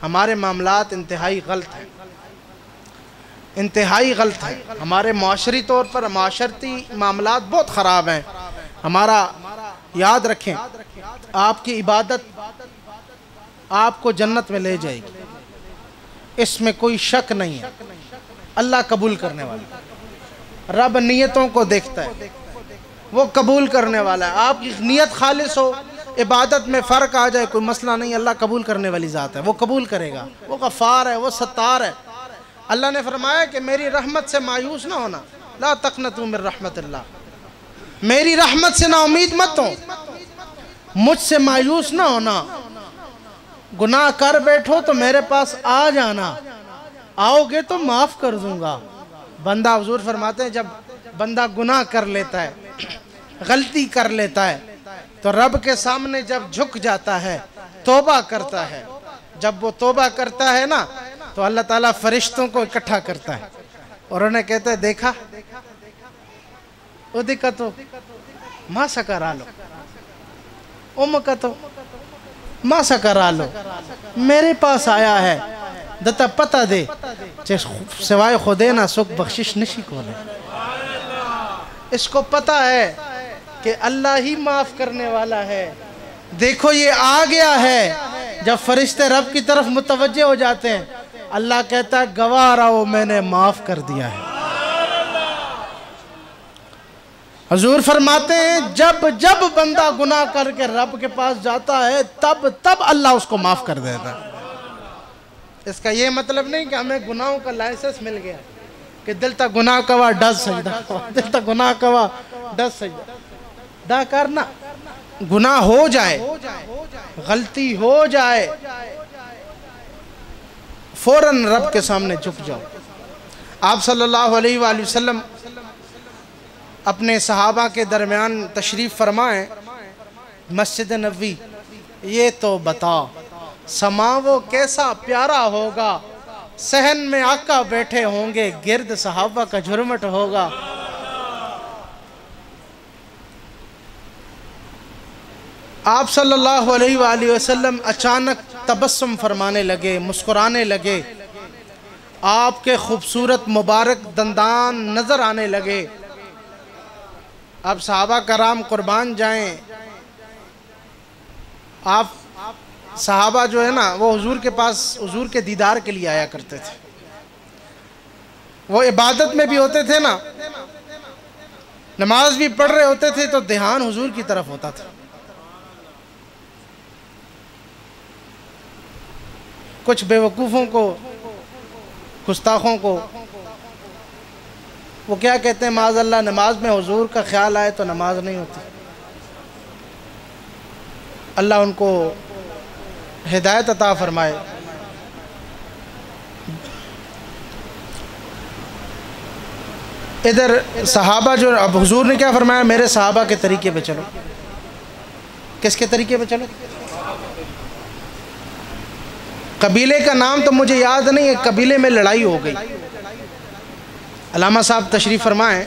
ہمارے معاملات انتہائی غلط ہیں، انتہائی غلط ہیں، ہمارے معاشرتی طور پر معاشرتی معاملات بہت خراب ہیں۔ ہمارا یاد رکھیں، آپ کی عبادت آپ کو جنت میں لے جائے گی، اس میں کوئی شک نہیں ہے۔ اللہ قبول کرنے والا، رب نیتوں کو دیکھتا ہے، وہ قبول کرنے والا ہے۔ آپ کی نیت خالص ہو، عبادت میں فرق آ جائے کوئی مسئلہ نہیں، اللہ قبول کرنے والی ذات ہے، وہ قبول کرے گا، وہ غفار ہے، وہ ستار ہے۔ اللہ نے فرمایا کہ میری رحمت سے مایوس نہ ہونا، لا تقنطوا من رحمت اللہ، میری رحمت سے نا امید مت ہو، مجھ سے مایوس نہ ہونا، گناہ کر بیٹھو تو میرے پاس آ جانا، آؤ گے تو معاف کر دوں گا۔ بندہ، حضور فرماتے ہیں جب بندہ گناہ کر لیتا ہے، غلطی کر لیتا ہے، تو رب کے سامنے جب جھک جاتا ہے، توبہ کرتا ہے، جب وہ توبہ کرتا ہے نا تو اللہ تعالیٰ فرشتوں کو اکٹھا کرتا ہے اور انہیں کہتا ہے دیکھا او دیکھا تو ماں سکرا لو، ام کا تو ماں سکرا لو، میرے پاس آیا ہے دتا پتہ دے سوائے خودے نہ سکھ بخشش نشی کو لے۔ اس کو پتہ ہے کہ اللہ ہی معاف کرنے والا ہے۔ دیکھو یہ آ گیا ہے، جب فرشتے رب کی طرف متوجہ ہو جاتے ہیں اللہ کہتا ہے گواہ رہو میں نے معاف کر دیا ہے۔ حضور فرماتے ہیں جب جب بندہ گناہ کر کے رب کے پاس جاتا ہے تب اللہ اس کو معاف کر دیتا ہے۔ اس کا یہ مطلب نہیں کہ ہمیں گناہوں کا لائسنس مل گیا کہ دل تا گناہ کوا ڈز سجدہ، دل تا گناہ کوا ڈز سجدہ، ڈا کرنا گناہ ہو جائے، غلطی ہو جائے، فوراً رب کے سامنے جھک جاؤ۔ آپ صلی اللہ علیہ وآلہ وسلم اپنے صحابہ کے درمیان تشریف فرمائیں مسجد نبوی، یہ تو بتا سما وہ کیسا پیارا ہوگا، صحن میں آقا بیٹھے ہوں گے، گرد صحابہ کا جھرمٹ ہوگا۔ آپ صلی اللہ علیہ وآلہ وسلم اچانک تبسم فرمانے لگے، مسکرانے لگے، آپ کے خوبصورت مبارک دندان نظر آنے لگے۔ اب صحابہ کرام قربان جائیں، آپ صحابہ جو ہے نا وہ حضور کے پاس حضور کے دیدار کے لیے آیا کرتے تھے، وہ عبادت میں بھی ہوتے تھے نا، نماز بھی پڑھ رہے ہوتے تھے تو دھیان حضور کی طرف ہوتا تھا۔ کچھ بے وقوفوں کو، گستاخوں کو وہ کیا کہتے ہیں معاذ اللہ نماز میں حضور کا خیال آئے تو نماز نہیں ہوتی۔ اللہ ان کو ہدایت عطا فرمائے۔ ادھر صحابہ جو اب حضور نے کیا فرمایا میرے صحابہ کے طریقے پہ چلو۔ کس کے طریقے پہ چلو؟ قبیلے کا نام تو مجھے یاد نہیں ہے، قبیلے میں لڑائی ہو گئی، علامہ صاحب تشریف فرمائیں،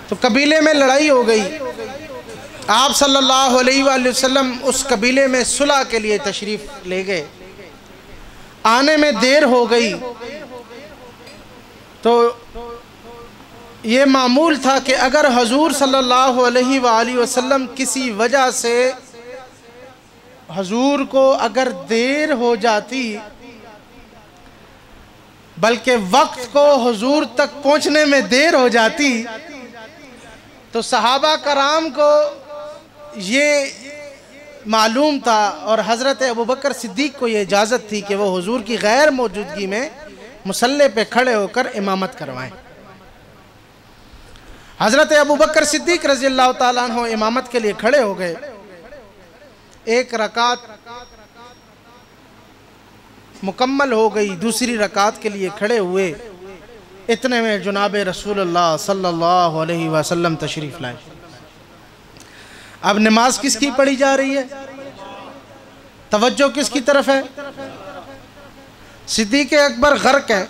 تو قبیلے میں لڑائی ہو گئی، آپ صلی اللہ علیہ وآلہ وسلم اس قبیلے میں صلح کے لیے تشریف لے گئے، آنے میں دیر ہو گئی، تو یہ معمول تھا کہ اگر حضور صلی اللہ علیہ وآلہ وسلم کسی وجہ سے حضور کو اگر دیر ہو جاتی، بلکہ وقت کو حضور تک پہنچنے میں دیر ہو جاتی، تو صحابہ کرام کو یہ معلوم تھا اور حضرت ابوبکر صدیق کو یہ اجازت تھی کہ وہ حضور کی غیر موجودگی میں مصلی پہ کھڑے ہو کر امامت کروائیں۔ حضرت ابوبکر صدیق رضی اللہ تعالیٰ عنہ امامت کے لیے کھڑے ہو گئے، ایک رکعت مکمل ہو گئی، دوسری رکعت کے لیے کھڑے ہوئے، اتنے میں جناب رسول اللہ صلی اللہ علیہ وسلم تشریف لائے۔ اب نماز کس کی پڑھی جا رہی ہے؟ توجہ کس کی طرف ہے؟ صدیق اکبر غرق ہیں،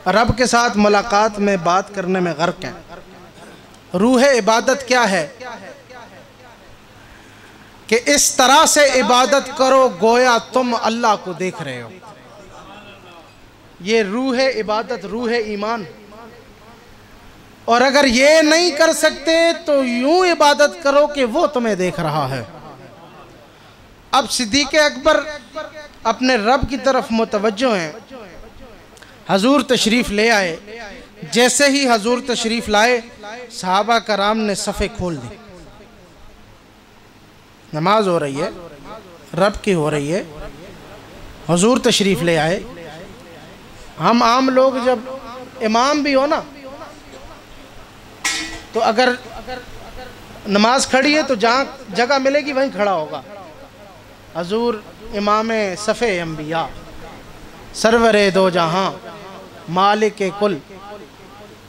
رب کے ساتھ ملاقات میں بات کرنے میں غرق ہیں۔ روح عبادت کیا ہے؟ کہ اس طرح سے عبادت کرو گویا تم اللہ کو دیکھ رہے ہو۔ یہ روح عبادت، روح ایمان۔ اور اگر یہ نہیں کر سکتے تو یوں عبادت کرو کہ وہ تمہیں دیکھ رہا ہے۔ اب صدیق اکبر اپنے رب کی طرف متوجہ ہیں، حضور تشریف لے آئے، جیسے ہی حضور تشریف لائے صحابہ کرام نے صفیں کھول دی، نماز ہو رہی ہے، رب کی ہو رہی ہے، حضور تشریف لے آئے۔ ہم عام لوگ جب امام بھی ہو نا تو اگر نماز کھڑی ہے تو جہاں جگہ ملے گی وہیں کھڑا ہوگا، حضور امام صفِ انبیاء، سرور دو جہاں، مالک کل،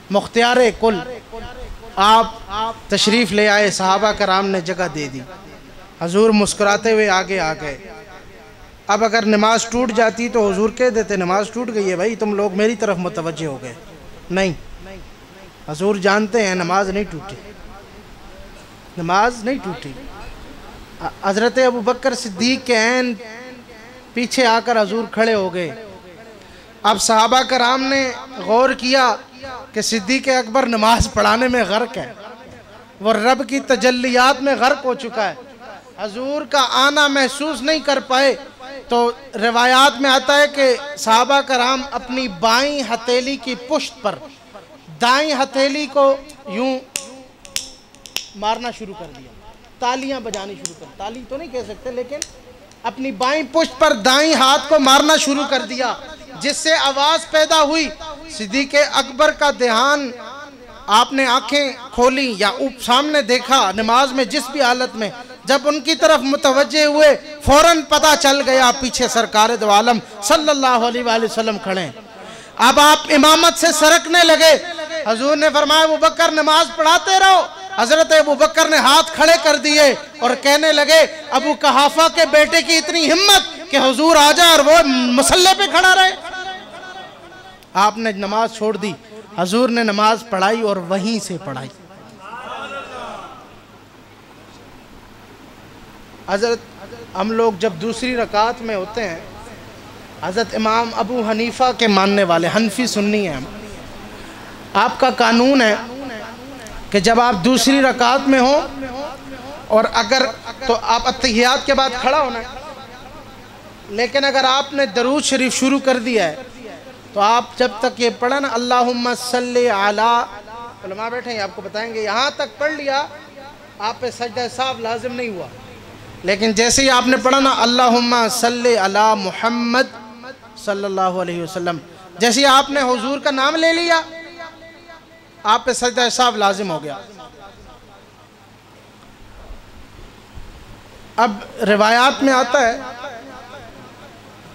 مختار کل، آپ تشریف لے آئے، صحابہ کرام نے جگہ دے دی، حضور مسکراتے ہوئے آگے آ گئے۔ اب اگر نماز ٹوٹ جاتی تو حضور کہہ دیتے نماز ٹوٹ گئی ہے بھائی، تم لوگ میری طرف متوجہ ہو گئے، نہیں، حضور جانتے ہیں نماز نہیں ٹوٹی، نماز نہیں ٹوٹی۔ حضرت ابوبکر صدیق کے عین پیچھے آ کر حضور کھڑے ہو گئے۔ اب صحابہ کرام نے غور کیا کہ صدیق اکبر نماز پڑھانے میں غرق ہے، وہ رب کی تجلیات میں غرق ہو چکا ہے، حضور کا آنا محسوس نہیں کر پائے۔ تو روایات میں آتا ہے کہ صحابہ کرام اپنی بائیں ہتھیلی کی پشت پر دائیں ہتھیلی کو یوں مارنا شروع کر دیا، تالیاں بجانی شروع کر، تالی تو نہیں کہہ سکتے لیکن اپنی بائیں پشت پر دائیں ہاتھ کو مارنا شروع کر دیا، جس سے آواز پیدا ہوئی۔ صدیق اکبر کا دھیان، آپ نے آنکھیں کھولی یا سامنے دیکھا نماز میں جس بھی حالت میں، جب ان کی طرف متوجہ ہوئے فوراً پتہ چل گیا پیچھے سرکار دو عالم صلی اللہ علیہ وآلہ وسلم کھڑے ہیں۔ اب آپ امامت سے سرکنے لگے، حضور نے فرمایا ابوبکر نماز پڑھاتے رہو۔ حضرت ابوبکر نے ہاتھ کھڑے کر دیے اور کہنے لگے ابو قحافہ کے بیٹے کی اتنی ہمت کہ حضور آ جائے اور وہ مصلی پہ کھڑا رہے۔ آپ نے نماز چھوڑ دی، حضور نے نماز پڑھائی اور وہیں سے پڑھائی۔ حضرت ہم لوگ جب دوسری رکعت میں ہوتے ہیں، حضرت امام ابو حنیفہ کے ماننے والے حنفی سنی ہیں، آپ کا قانون ہے کہ جب آپ دوسری رکعت میں ہوں اور اگر تو آپ اتحیات کے بعد کھڑا ہونا ہے، لیکن اگر آپ نے درود شریف شروع کر دیا ہے تو آپ جب تک یہ پڑھا نا اللہم صلی علی، علماء بیٹھے ہیں آپ کو بتائیں گے، یہاں تک پڑھ لیا آپ پہ سجدہ صاحب لازم نہیں ہوا، لیکن جیسے ہی آپ نے پڑھا نا اللہم صلی علی محمد صلی اللہ علیہ وسلم، جیسے ہی آپ نے حضور کا نام لے لیا آپ پہ سجدہ صاحب لازم ہو گیا۔ اب روایات میں آتا ہے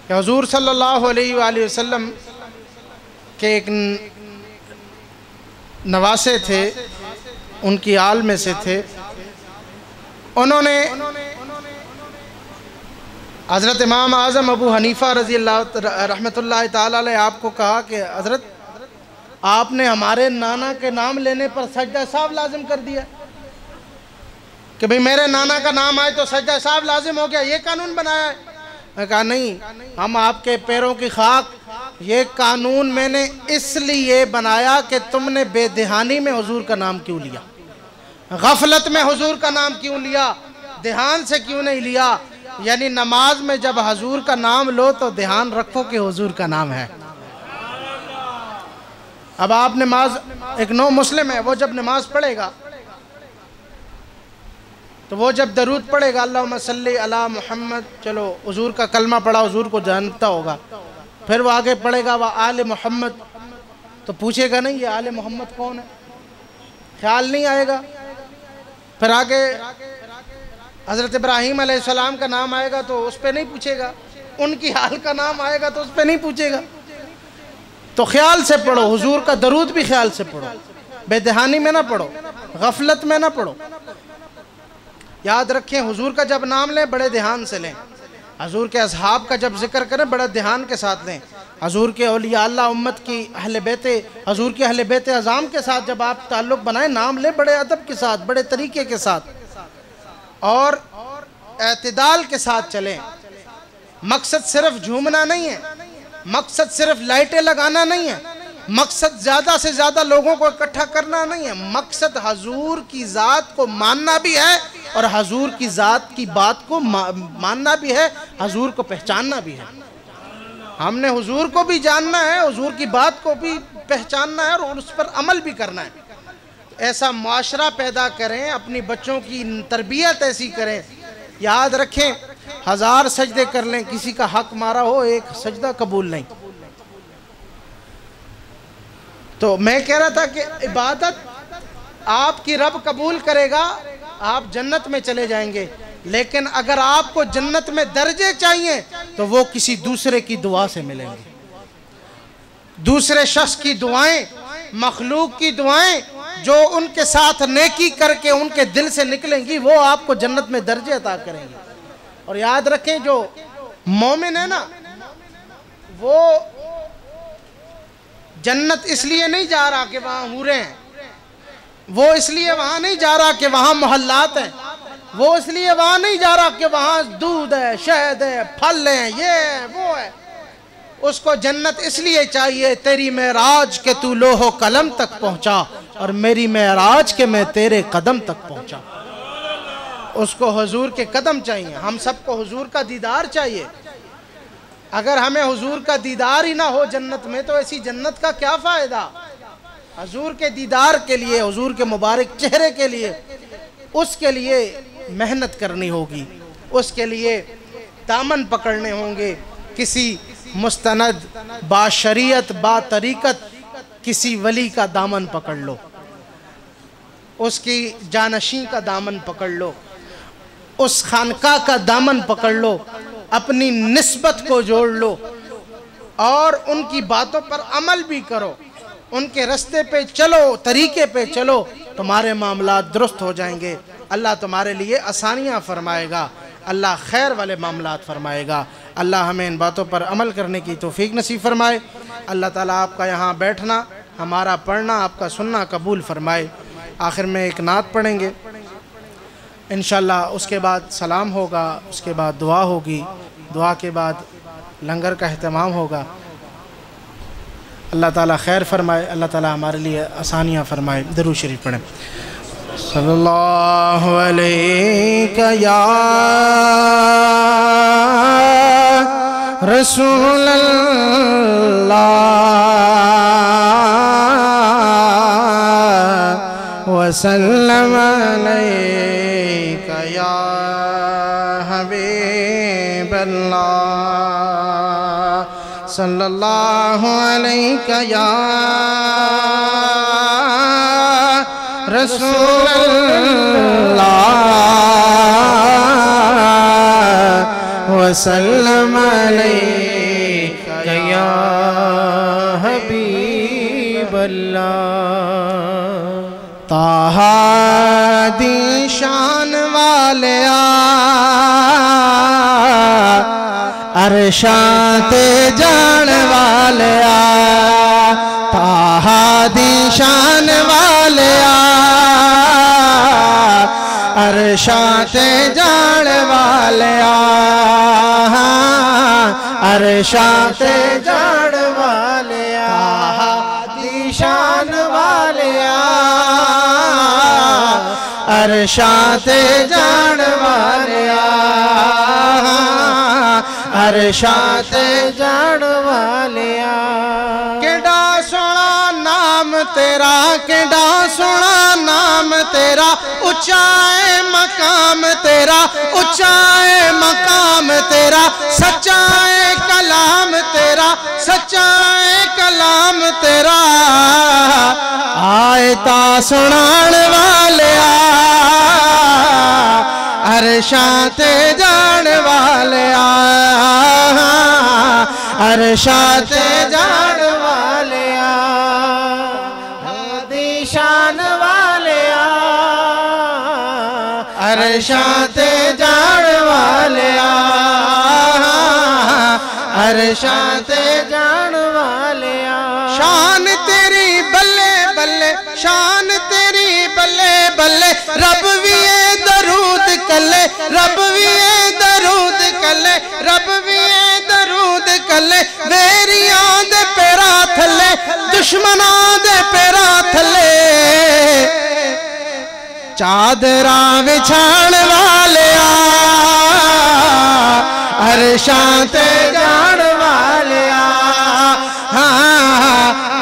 کہ حضور صلی اللہ علیہ وآلہ وسلم کے ایک نواسے تھے، ان کی آل میں سے تھے، انہوں نے حضرت امام اعظم ابو حنیفہ رضی اللہ رحمۃ اللہ تعالی علیہ آپ کو کہا کہ حضرت آپ نے ہمارے نانا کے نام لینے پر سجدہ صاحب لازم کر دیا کہ بھئی میرے نانا کا نام آئے تو سجدہ صاحب لازم ہو گیا، یہ قانون بنایا ہے؟ میں کہا نہیں، ہم آپ کے پیروں کی خاک، یہ قانون میں نے اس لیے بنایا کہ تم نے بے دہانی میں حضور کا نام کیوں لیا، غفلت میں حضور کا نام کیوں لیا، دھیان سے کیوں نہیں لیا؟ یعنی نماز میں جب حضور کا نام لو تو دھیان رکھو کہ حضور کا نام ہے۔ اب آپ نماز، ایک نو مسلم ہے، وہ جب نماز پڑھے گا تو وہ جب درود پڑھے گا اللہم صلی علی محمد، چلو حضور کا کلمہ پڑھا، حضور کو جانتا ہوگا، پھر وہ آگے پڑھے گا وہ آل محمد، تو پوچھے گا نہیں یہ آل محمد کون ہے، خیال نہیں آئے گا۔ پھر آگے حضرت ابراہیم علیہ السلام کا نام آئے گا تو اس پہ نہیں پوچھے گا، ان کی حال کا نام آئے گا تو اس پہ نہیں پوچھے گا۔ تو خیال سے پڑھو، حضور کا درود بھی خیال سے پڑھو، بے دہانی میں نہ پڑھو، غفلت میں نہ پڑھو۔ یاد رکھیں حضور کا جب نام لیں بڑے دھیان سے لیں، حضور کے اصحاب کا جب ذکر کریں بڑا دھیان کے ساتھ لیں، حضور کے اولیاء اللہ امت کی اہل بیت، حضور کے اہل بیت اعظام کے ساتھ جب آپ تعلق بنائیں نام لیں بڑے ادب کے ساتھ، بڑے طریقے کے ساتھ اور اعتدال کے ساتھ چلیں۔ مقصد صرف جھومنا نہیں ہے، مقصد صرف لائٹیں لگانا نہیں ہے، مقصد زیادہ سے زیادہ لوگوں کو اکٹھا کرنا نہیں ہے، مقصد حضور کی ذات کو ماننا بھی ہے اور حضور کی ذات کی بات کو ماننا بھی ہے، حضور کو پہچاننا بھی ہے۔ ہم نے حضور کو بھی جاننا ہے، حضور کی بات کو بھی پہچاننا ہے اور اس پر عمل بھی کرنا ہے۔ ایسا معاشرہ پیدا کریں، اپنی بچوں کی تربیت ایسی کریں۔ یاد رکھیں 1000 سجدے کر لیں، کسی کا حق مارا ہو ایک سجدہ قبول نہیں۔ تو میں کہہ رہا تھا کہ عبادت آپ کی رب قبول کرے گا، آپ جنت میں چلے جائیں گے، لیکن اگر آپ کو جنت میں درجے چاہیے تو وہ کسی دوسرے کی دعا سے ملیں گے. دوسرے شخص کی دعائیں، مخلوق کی دعائیں جو ان کے ساتھ نیکی کر کے ان کے دل سے نکلیں گی، وہ آپ کو جنت میں درجے عطا کریں گے. اور یاد رکھیں جو مومن ہے نا، وہ جنت اس لیے نہیں جا رہا کہ وہاں حوریں ہیں، وہ اس لیے وہاں نہیں جا رہا کہ وہاں محلات ہیں، وہ اس لیے وہاں نہیں جا رہا کہ وہاں دودھ ہے، شہد ہے، پھل ہیں، یہ ہے، وہ ہے. اس کو جنت اس لیے چاہیے، تیری معراج کہ تو لوح و قلم تک پہنچا، اور میری معراج کہ میں تیرے قدم تک پہنچا. اس کو حضور کے قدم چاہیے. ہم سب کو حضور کا دیدار چاہیے. اگر ہمیں حضور کا دیدار ہی نہ ہو جنت میں تو ایسی جنت کا کیا فائدہ؟ حضور کے دیدار کے لیے، حضور کے مبارک چہرے کے لیے، اس کے لیے محنت کرنی ہوگی، اس کے لیے دامن پکڑنے ہوں گے. کسی مستند با شریعت با طریقت کسی ولی کا دامن پکڑ لو، اس کی جانشین کا دامن پکڑ لو، اس خانقاہ کا دامن پکڑ لو، اپنی نسبت کو جوڑ لو اور ان کی باتوں پر عمل بھی کرو، ان کے رستے پہ چلو، طریقے پہ چلو، تمہارے معاملات درست ہو جائیں گے. اللہ تمہارے لیے آسانیاں فرمائے گا، اللہ خیر والے معاملات فرمائے گا. اللہ ہمیں ان باتوں پر عمل کرنے کی توفیق نصیب فرمائے. اللہ تعالیٰ آپ کا یہاں بیٹھنا، ہمارا پڑھنا، آپ کا سننا قبول فرمائے. آخر میں ایک نعت پڑھیں گے انشاءاللہ، اس کے بعد سلام ہوگا، اس کے بعد دعا ہوگی، دعا کے بعد لنگر کا اہتمام ہوگا. اللہ تعالیٰ خیر فرمائے، اللہ تعالیٰ ہمارے لیے آسانیاں فرمائے. درود شریف پڑھیں. صلی اللہ علیہ یا رسول اللہ وسلم علیک یا حبیب اللہ. صلی اللہ علیہ یا رسول اللہ وسلم علیک یا حبیب اللہ. طہ دی شان والیا عرشاں تے جان والیا، طہ دی شان والیا عرشاں تے جان والیا، عرشاں تے جان والیا دی شان والیا عرشاں تے جان والیا، عرشاں تے جان والیا. کیڈا سونا نام تیرا، کیڈا سونا نام تیرا، اونچائے مقام تیرا، اونچائے مقام تیرا، سچائے کلام تیرا، سچائے کلام تیرا. آیتا سنان والیا عرشاں تے جان والیا، عرشاں تے جان والیا دی شان والیا، عرشاں تے جان والیا، عرشاں تے جان والیا. شان تیری بلے بلے، شان تیری بلے بلے، رب بھی درود کلے، رب بھی درود کلے، رب بھی درود کلے. ویریاں دے پیرا تھلے، دشمناں دے پیرا تھلے، چادراں وچھان والیا عرشاں تے جان والیا،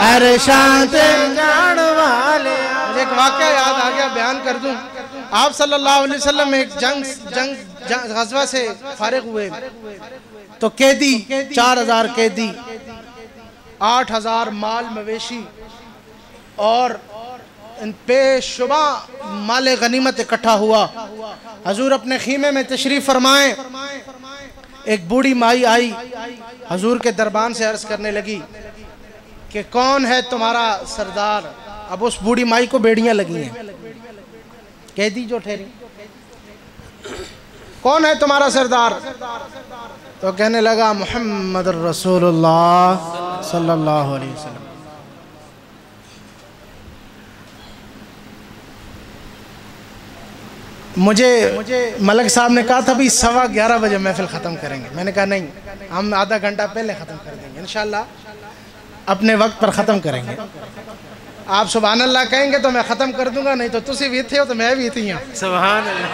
عرشاں تے جان والیا. مجھے ایک واقعہ یاد آ گیا، بیان کر دوں. آپ صلی اللہ علیہ وسلم ایک غزوہ سے فارغ ہوئے تو قیدی 4000 قیدی، 8000 مال مویشی اور بے شبہ مال غنیمت اکٹھا ہوا. حضور اپنے خیمے میں تشریف فرمائیں. ایک بوڑھی مائی آئی حضور کے دربان سے عرض کرنے لگی کہ کون ہے تمہارا سردار. اب اس بوڑھی مائی کو بیڑیاں لگی ہیں. قیدی جو ٹھہری, کون ہے تمہارا سردار؟ تو کہنے لگا محمد الرسول اللہ صلی اللہ علیہ وسلم. مجھے ملک صاحب نے کہا تھا بھی 11:15 بجے محفل ختم کریں گے. میں نے کہا نہیں, ہم آدھا گھنٹہ پہلے ختم کر دیں گے انشاءاللہ, اپنے وقت پر ختم کریں گے. آپ سبحان اللہ کہیں گے تو میں ختم کر دوں گا, نہیں تو تسی بھی تھے ہو تو میں بھی تھی ہوں. سبحان اللہ.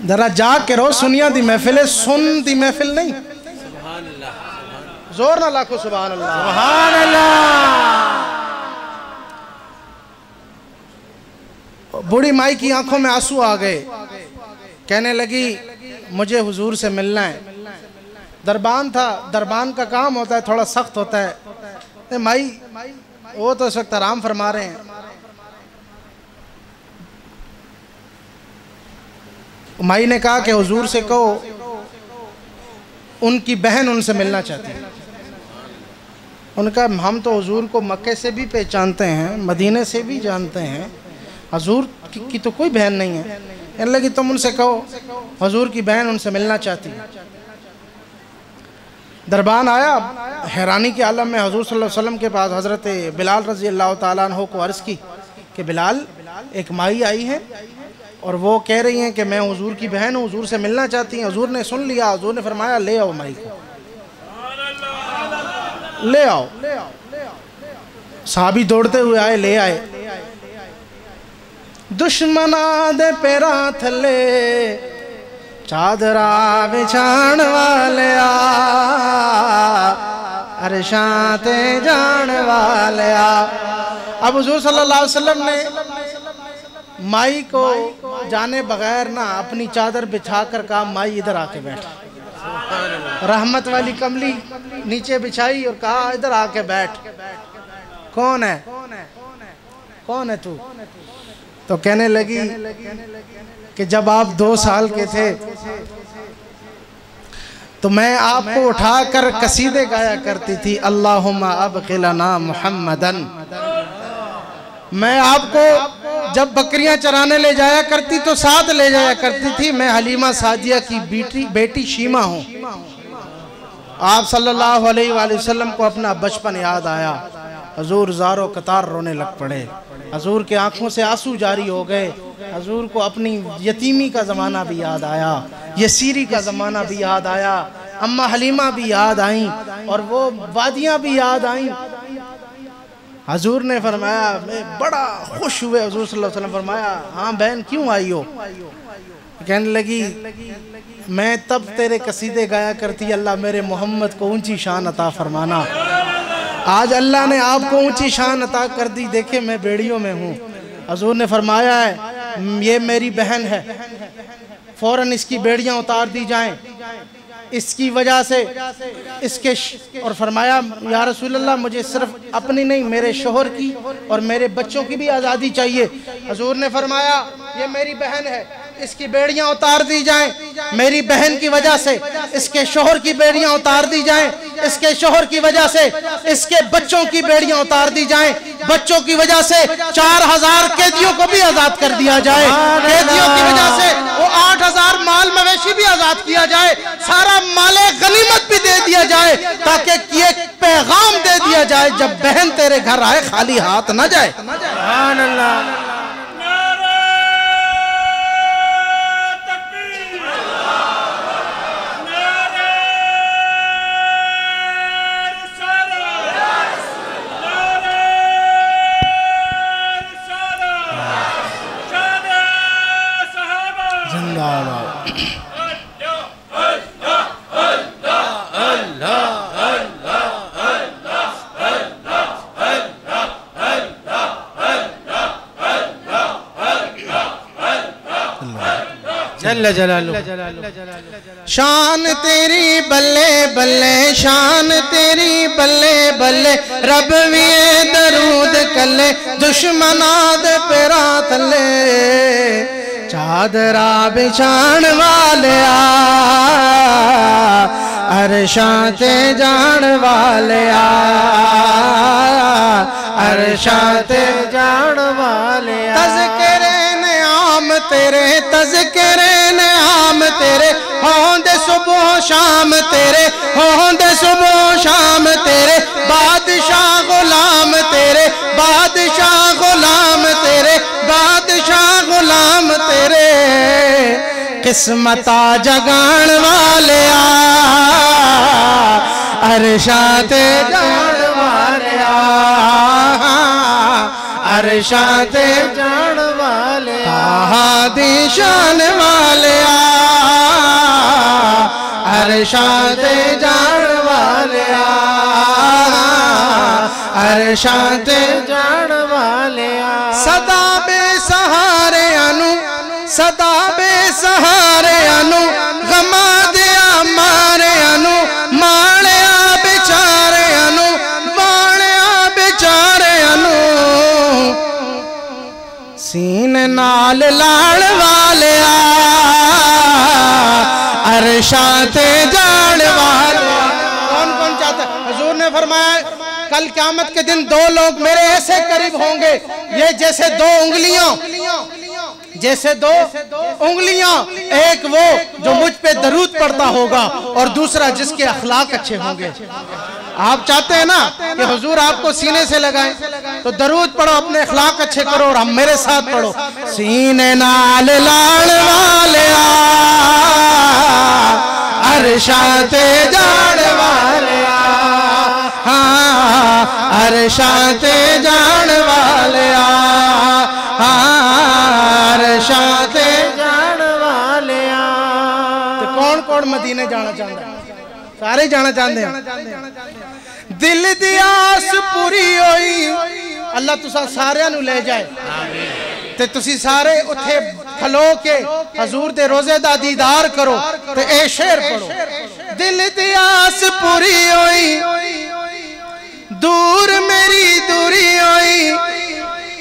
ذرا جا کے رو, سنیا دی محفل ہے, سن دی محفل نہیں. سبحان اللہ. زور نہ لاکھو سبحان اللہ. سبحان اللہ. بوڑھی مائی کی آنکھوں میں آنسو آ گئے. کہنے لگی مجھے حضور سے ملنا ہے. دربان تھا, دربان کا کام ہوتا ہے تھوڑا سخت ہوتا ہے. مائی وہ تو اس وقت آرام فرما رہے ہیں. مائی نے کہا کہ حضور سے کہو ان کی بہن ان سے ملنا چاہتی ہے. ان کا ہم تو حضور کو مکے سے بھی پہچانتے ہیں, مدینے سے بھی جانتے ہیں, حضور کی تو کوئی بہن نہیں ہے. کہنے لگی تم ان سے کہو حضور کی بہن ان سے ملنا چاہتی ہے. دربان آیا, حیرانی کے عالم میں حضور صلی اللہ علیہ وسلم کے پاس حضرت بلال رضی اللہ تعالیٰ عنہ کو عرض کی کہ بلال, ایک مائی آئی ہے اور وہ کہہ رہی ہیں کہ میں حضور کی بہن ہوں, حضور سے ملنا چاہتی ہیں. حضور نے سن لیا, حضور نے فرمایا لے آؤ مائی کو, لے آؤ. صحابی دوڑتے ہوئے آئے, لے آئے. دشمنا دے پیرا تھلے چادرا بچھان والیا, عرشاں تے جان والیا. اب حضور صلی اللہ علیہ وسلم نے مائی کو جانے بغیر نہ اپنی چادر بچھا کر کہا مائی ادھر آ کے بیٹھ. رحمت والی کملی نیچے بچھائی اور کہا ادھر آ کے بیٹھ. کون ہے, کون ہے تو؟ تو کہنے لگی کہ جب آپ 2 سال کے تھے تو میں آپ کو اٹھا کر قصیدے گایا کرتی تھی, اللہم ابقلنا محمدن. میں آپ کو جب بکریاں چرانے لے جایا کرتی تو ساتھ لے جایا کرتی تھی. میں حلیمہ سعدیہ کی بیٹی شیمہ ہوں. آپ صلی اللہ علیہ وآلہ وسلم کو اپنا بچپن یاد آیا. حضور زارو قطار رونے لگ پڑے. حضور کے آنکھوں سے آنسو جاری ہو گئے. حضور کو اپنی یتیمی کا زمانہ بھی یاد آیا, یسیری کا زمانہ بھی یاد آیا, اماں حلیمہ بھی یاد آئیں اور وہ وادیاں بھی یاد آئیں. حضور نے فرمایا, میں بڑا خوش ہوئے. حضور صلی اللہ علیہ وسلم فرمایا ہاں بہن کیوں آئی ہو؟ کہنے لگی میں تب تیرے قصیدے گایا کرتی, اللہ میرے محمد کو اونچی شان عطا فرمانا. آج اللہ نے آپ کو اونچی شان عطا کر دی, دیکھیں میں بیڑیوں میں ہوں. حضور نے فرمایا ہے یہ میری بہن ہے, فوراً اس کی بیڑیاں اتار دی جائیں. اس کی وجہ سے اس کے اور فرمایا یا رسول اللہ مجھے صرف اپنی نہیں میرے شوہر کی اور میرے بچوں کی بھی آزادی چاہیے. حضور نے فرمایا یہ میری بہن ہے, اس کی بیڑیاں اتار دی جائیں. میری بہن کی وجہ سے اس کے شوہر کی بیڑیاں اتار دی جائیں. اس کے شوہر کی وجہ سے اس کے بچوں کی بیڑیاں اتار دی جائیں. بچوں کی وجہ سے 4000 قیدیوں کو بھی آزاد کر دیا جائے. قیدیوں کی وجہ سے وہ 8000 مال مویشی بھی آزاد کیا جائے. سارا مال غنیمت بھی دے دیا جائے تاکہ یہ پیغام دے دیا جائے جب بہن تیرے گھر آئے خالی ہاتھ نہ جائے. سبحان اللہ. جل جلالہ شان تیری بلے بلے شان تیری بلے بلے رب وی درود کلے دشمناد پیرا تلے چادرہ بچھان والیا عرشاں تے جان والیا عرشاں تے جان والیا تذکرے نعام تیرے تذکرے نعام تیرے ہوندے صبح و شام تیرے ہوندے صبح و شام تیرے بادشاہ غلام تیرے بادشاہ غلام تیرے بادشاہ غلام تیرے قسمتا جگان والیا عرشاں تے جان والیا عرشاں تے جان والیا تاہا دی شان والیا عرشاں تے جان والیا عرشاں تے جان والیا صدا بے سہارے انو صدا بے سہارے انو غما دیا مارے انو ماریا بیچارے انو ماریا بیچارے انو سین نال لاڑ والیا عرشاں تے جان والیا کون کون چاہتا ہے حضور نے فرمایا کل قیامت کے دن دو لوگ میرے ایسے قریب ہوں گے یہ جیسے دو انگلیاں جیسے دو انگلیاں ایک وہ جو مجھ پہ درود پڑھتا ہوگا اور دوسرا جس کے اخلاق اچھے ہوں گے آپ چاہتے ہیں نا کہ حضور آپ کو سینے سے لگائیں تو درود پڑھو اپنے اخلاق اچھے کرو اور ہم میرے ساتھ پڑھو سینے نال لاڑ والیا عرشاں تے جان والیا عرشاں تے جان والیا عرشاں تے جان والیا تو کون کون مدینے جانا چاہتا ہے سارے جانا چاہتے ہیں دل دی آس پوری ہوئی اللہ تسا سارے نو لے جائے تے تسی سارے اتھے کھلو کے حضور دے روزے دا دیدار کرو تے اے شعر پڑھو دل دی آس پوری ہوئی دور میری دوری ہوئی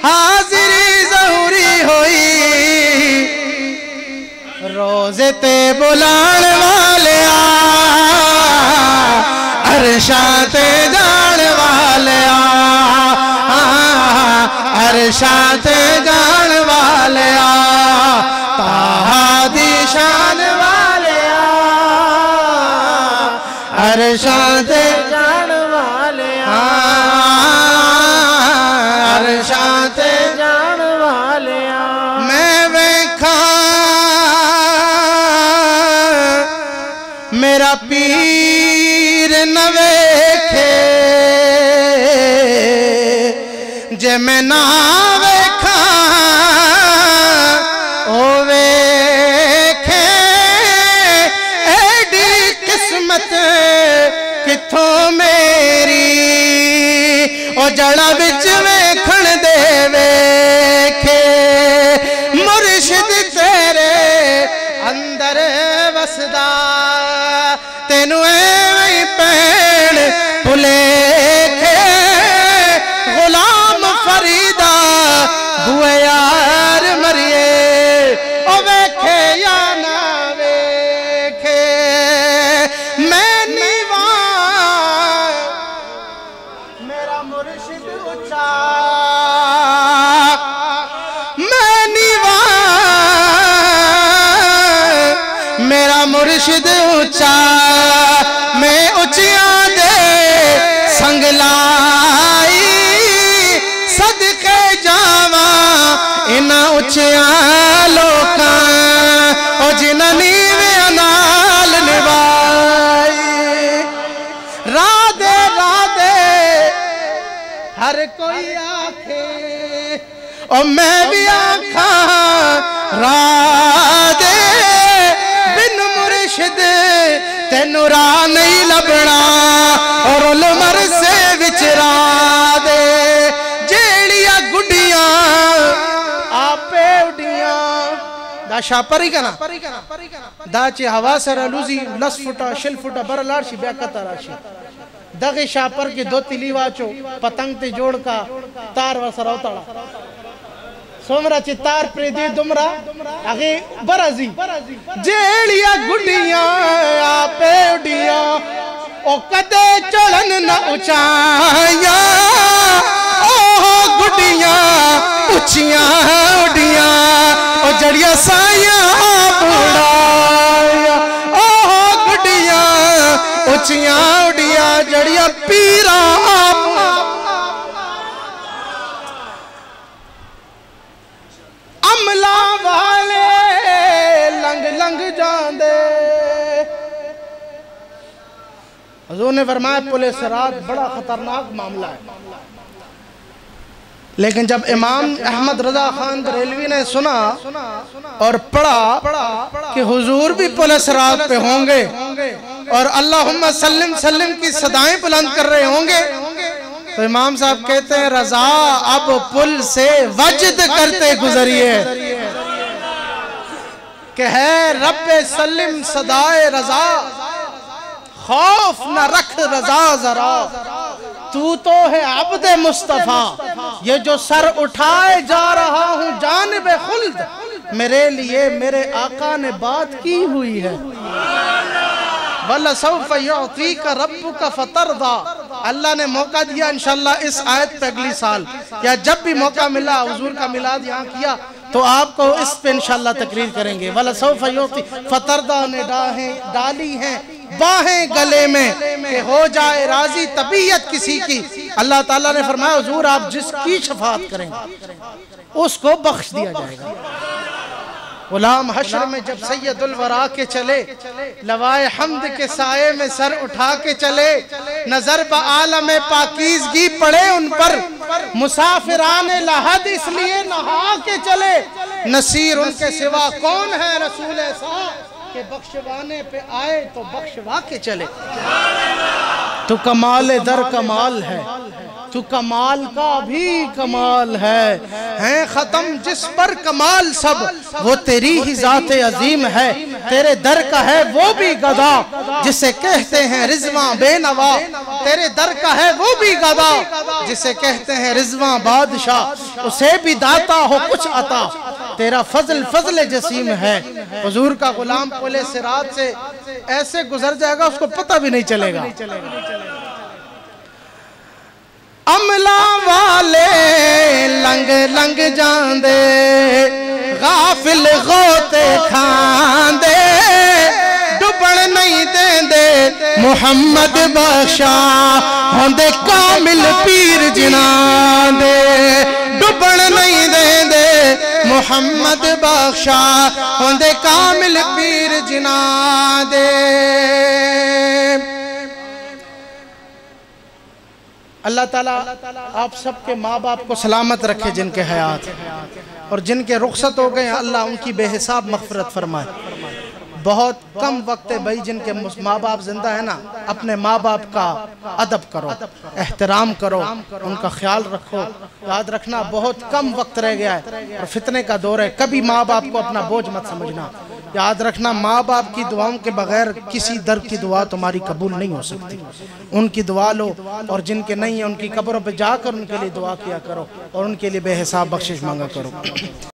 حاضری ظہوری ہوئی روزے تے بلان والیا عرشاں تے جان والیا عرشاں تے جان والیا تاہا دی شان والیا عرشاں تے جان والیا عرشاں تے جان والیا میں ویکھاں میرا پیر نہ ویکھے جے میں نہ ویکھاں او ویکھے ایڈی قسمت کتھوں میری او جڑا وچ ویکھن دے ویکھے مرشد تیرے اندر وسدا تینو ایویں پین بھلیکھے غلام فریدا ہوئے یار مریے او ویکھے یا نہ ویکھے میں نیواں میرا مرشد اچھا میں نیواں میرا مرشد اچھا میں اچھیاں دے سنگ لائی صدقے جاواں انہاں اچھیاں لوکاں او جنہاں نیویاں نال نبھائی رادے رادے ہر کوئی آکھے او میں بھی آکھاں رادے بن مرشد تینو راہ نہیں لبنا اور العمر سے وچرا دے جیڑیاں گڈیاں آپے اڈیاں دا شاپری کنا دا چی ہوا سر علوزی لس فٹا شل فٹا برلار شی بیا کتا راشی دغی شاپر کی دو تلی واچو پتنگ تی جوڑ کا تار وسر اوتاڑا سومرا چی تار پر دی دمرا اگی برازی جیڑیا گڈیاں آپے اڈیاں او کدے چڑھن نہ اچھایا او گڈیاں اچھیاں اڈیاں او جڑیا سائیاں بڑھایا او گڈیاں اچھیاں اڈیاں جڑیا پیرا عملہ والے لنگ لنگ جان دے حضور نے فرمایا پولیس رات بڑا خطرناک معاملہ ہے لیکن جب امام احمد رضا خان بریلوی نے سنا اور پڑھا کہ حضور بھی پولیس رات پہ ہوں گے اور اللہم سلم سلم کی صدائیں بلند کر رہے ہوں گے تو امام صاحب کہتے ہیں رضا اب پل سے وجد کرتے گزریے کہ ہے رب سلم صدائے رضا خوف نہ رکھ رضا ذرا تو ہے عبد مصطفیٰ یہ جو سر اٹھائے جا رہا ہوں جانب خلد میرے لیے میرے آقا نے بات کی ہوئی ہے وَلَسَوْفَ يُعْطِيكَ رَبُّكَ فَتَرْضَى اللہ نے موقع دیا انشاءاللہ اس آیت پہ اگلی سال یا جب بھی موقع ملا حضور کا میلاد یہاں کیا تو آپ کو اس پہ انشاءاللہ تقریر کریں گے وَلَسَوْفَ يُعْطِيكَ فَتَرْضَى نے ڈالی ہیں باہیں گلے میں کہ ہو جائے راضی طبیعت کسی کی اللہ تعالیٰ نے فرمایا حضور آپ جس کی شفاعت کریں اس کو بخش دیا جائے گا غلام حشر میں جب سید الورا کے چلے لوائے حمد کے سائے میں سر اٹھا کے چلے نظر بعالم پاکیزگی پڑے ان پر مسافران لحد اس لیے نہا کے چلے نصیر ان کے سوا کون ہے رسول ایسا کہ بخشوانے پہ آئے تو بخشوا کے چلے تو کمال در کمال ہے تو کمال کا بھی کمال ہے ہیں ختم جس پر کمال سب وہ تیری ہی ذات عظیم ہے تیرے در کا ہے وہ بھی گدا جسے کہتے ہیں رضواں بے نوا تیرے در کا ہے وہ بھی گدا جسے کہتے ہیں رضواں بادشاہ اسے بھی داتا ہو کچھ عطا تیرا فضل فضل جسیم ہے حضور کا غلام پل صراط سے ایسے گزر جائے گا اس کو پتہ بھی نہیں چلے گا عملہ والے لنگ لنگ جان دے غافل غوتے کھان دے ڈبڑ نہیں دیں دے محمد بخشا ہوندے کامل پیر جنان دے ڈبڑ نہیں دیں دے محمد بخشا ہوندے کامل پیر جنان دے اللہ تعالیٰ آپ سب کے ماں باپ کو سلامت رکھے جن کے حیات اور جن کے رخصت ہو گئے اللہ ان کی بے حساب مغفرت فرمائے بہت کم وقت ہے بھائی جن کے ماں باپ زندہ ہیں نا اپنے ماں باپ کا ادب کرو احترام کرو ان کا خیال رکھو یاد رکھنا بہت کم وقت رہ گیا ہے اور فتنے کا دور ہے کبھی ماں باپ کو اپنا بوجھ مت سمجھنا یاد رکھنا ماں باپ کی دعاؤں کے بغیر کسی در کی دعا تمہاری قبول نہیں ہو سکتی ان کی دعا لو اور جن کے نہیں ہیں ان کی قبروں پہ جا کر ان کے لیے دعا کیا کرو اور ان کے لیے بے حساب بخشش مانگا کرو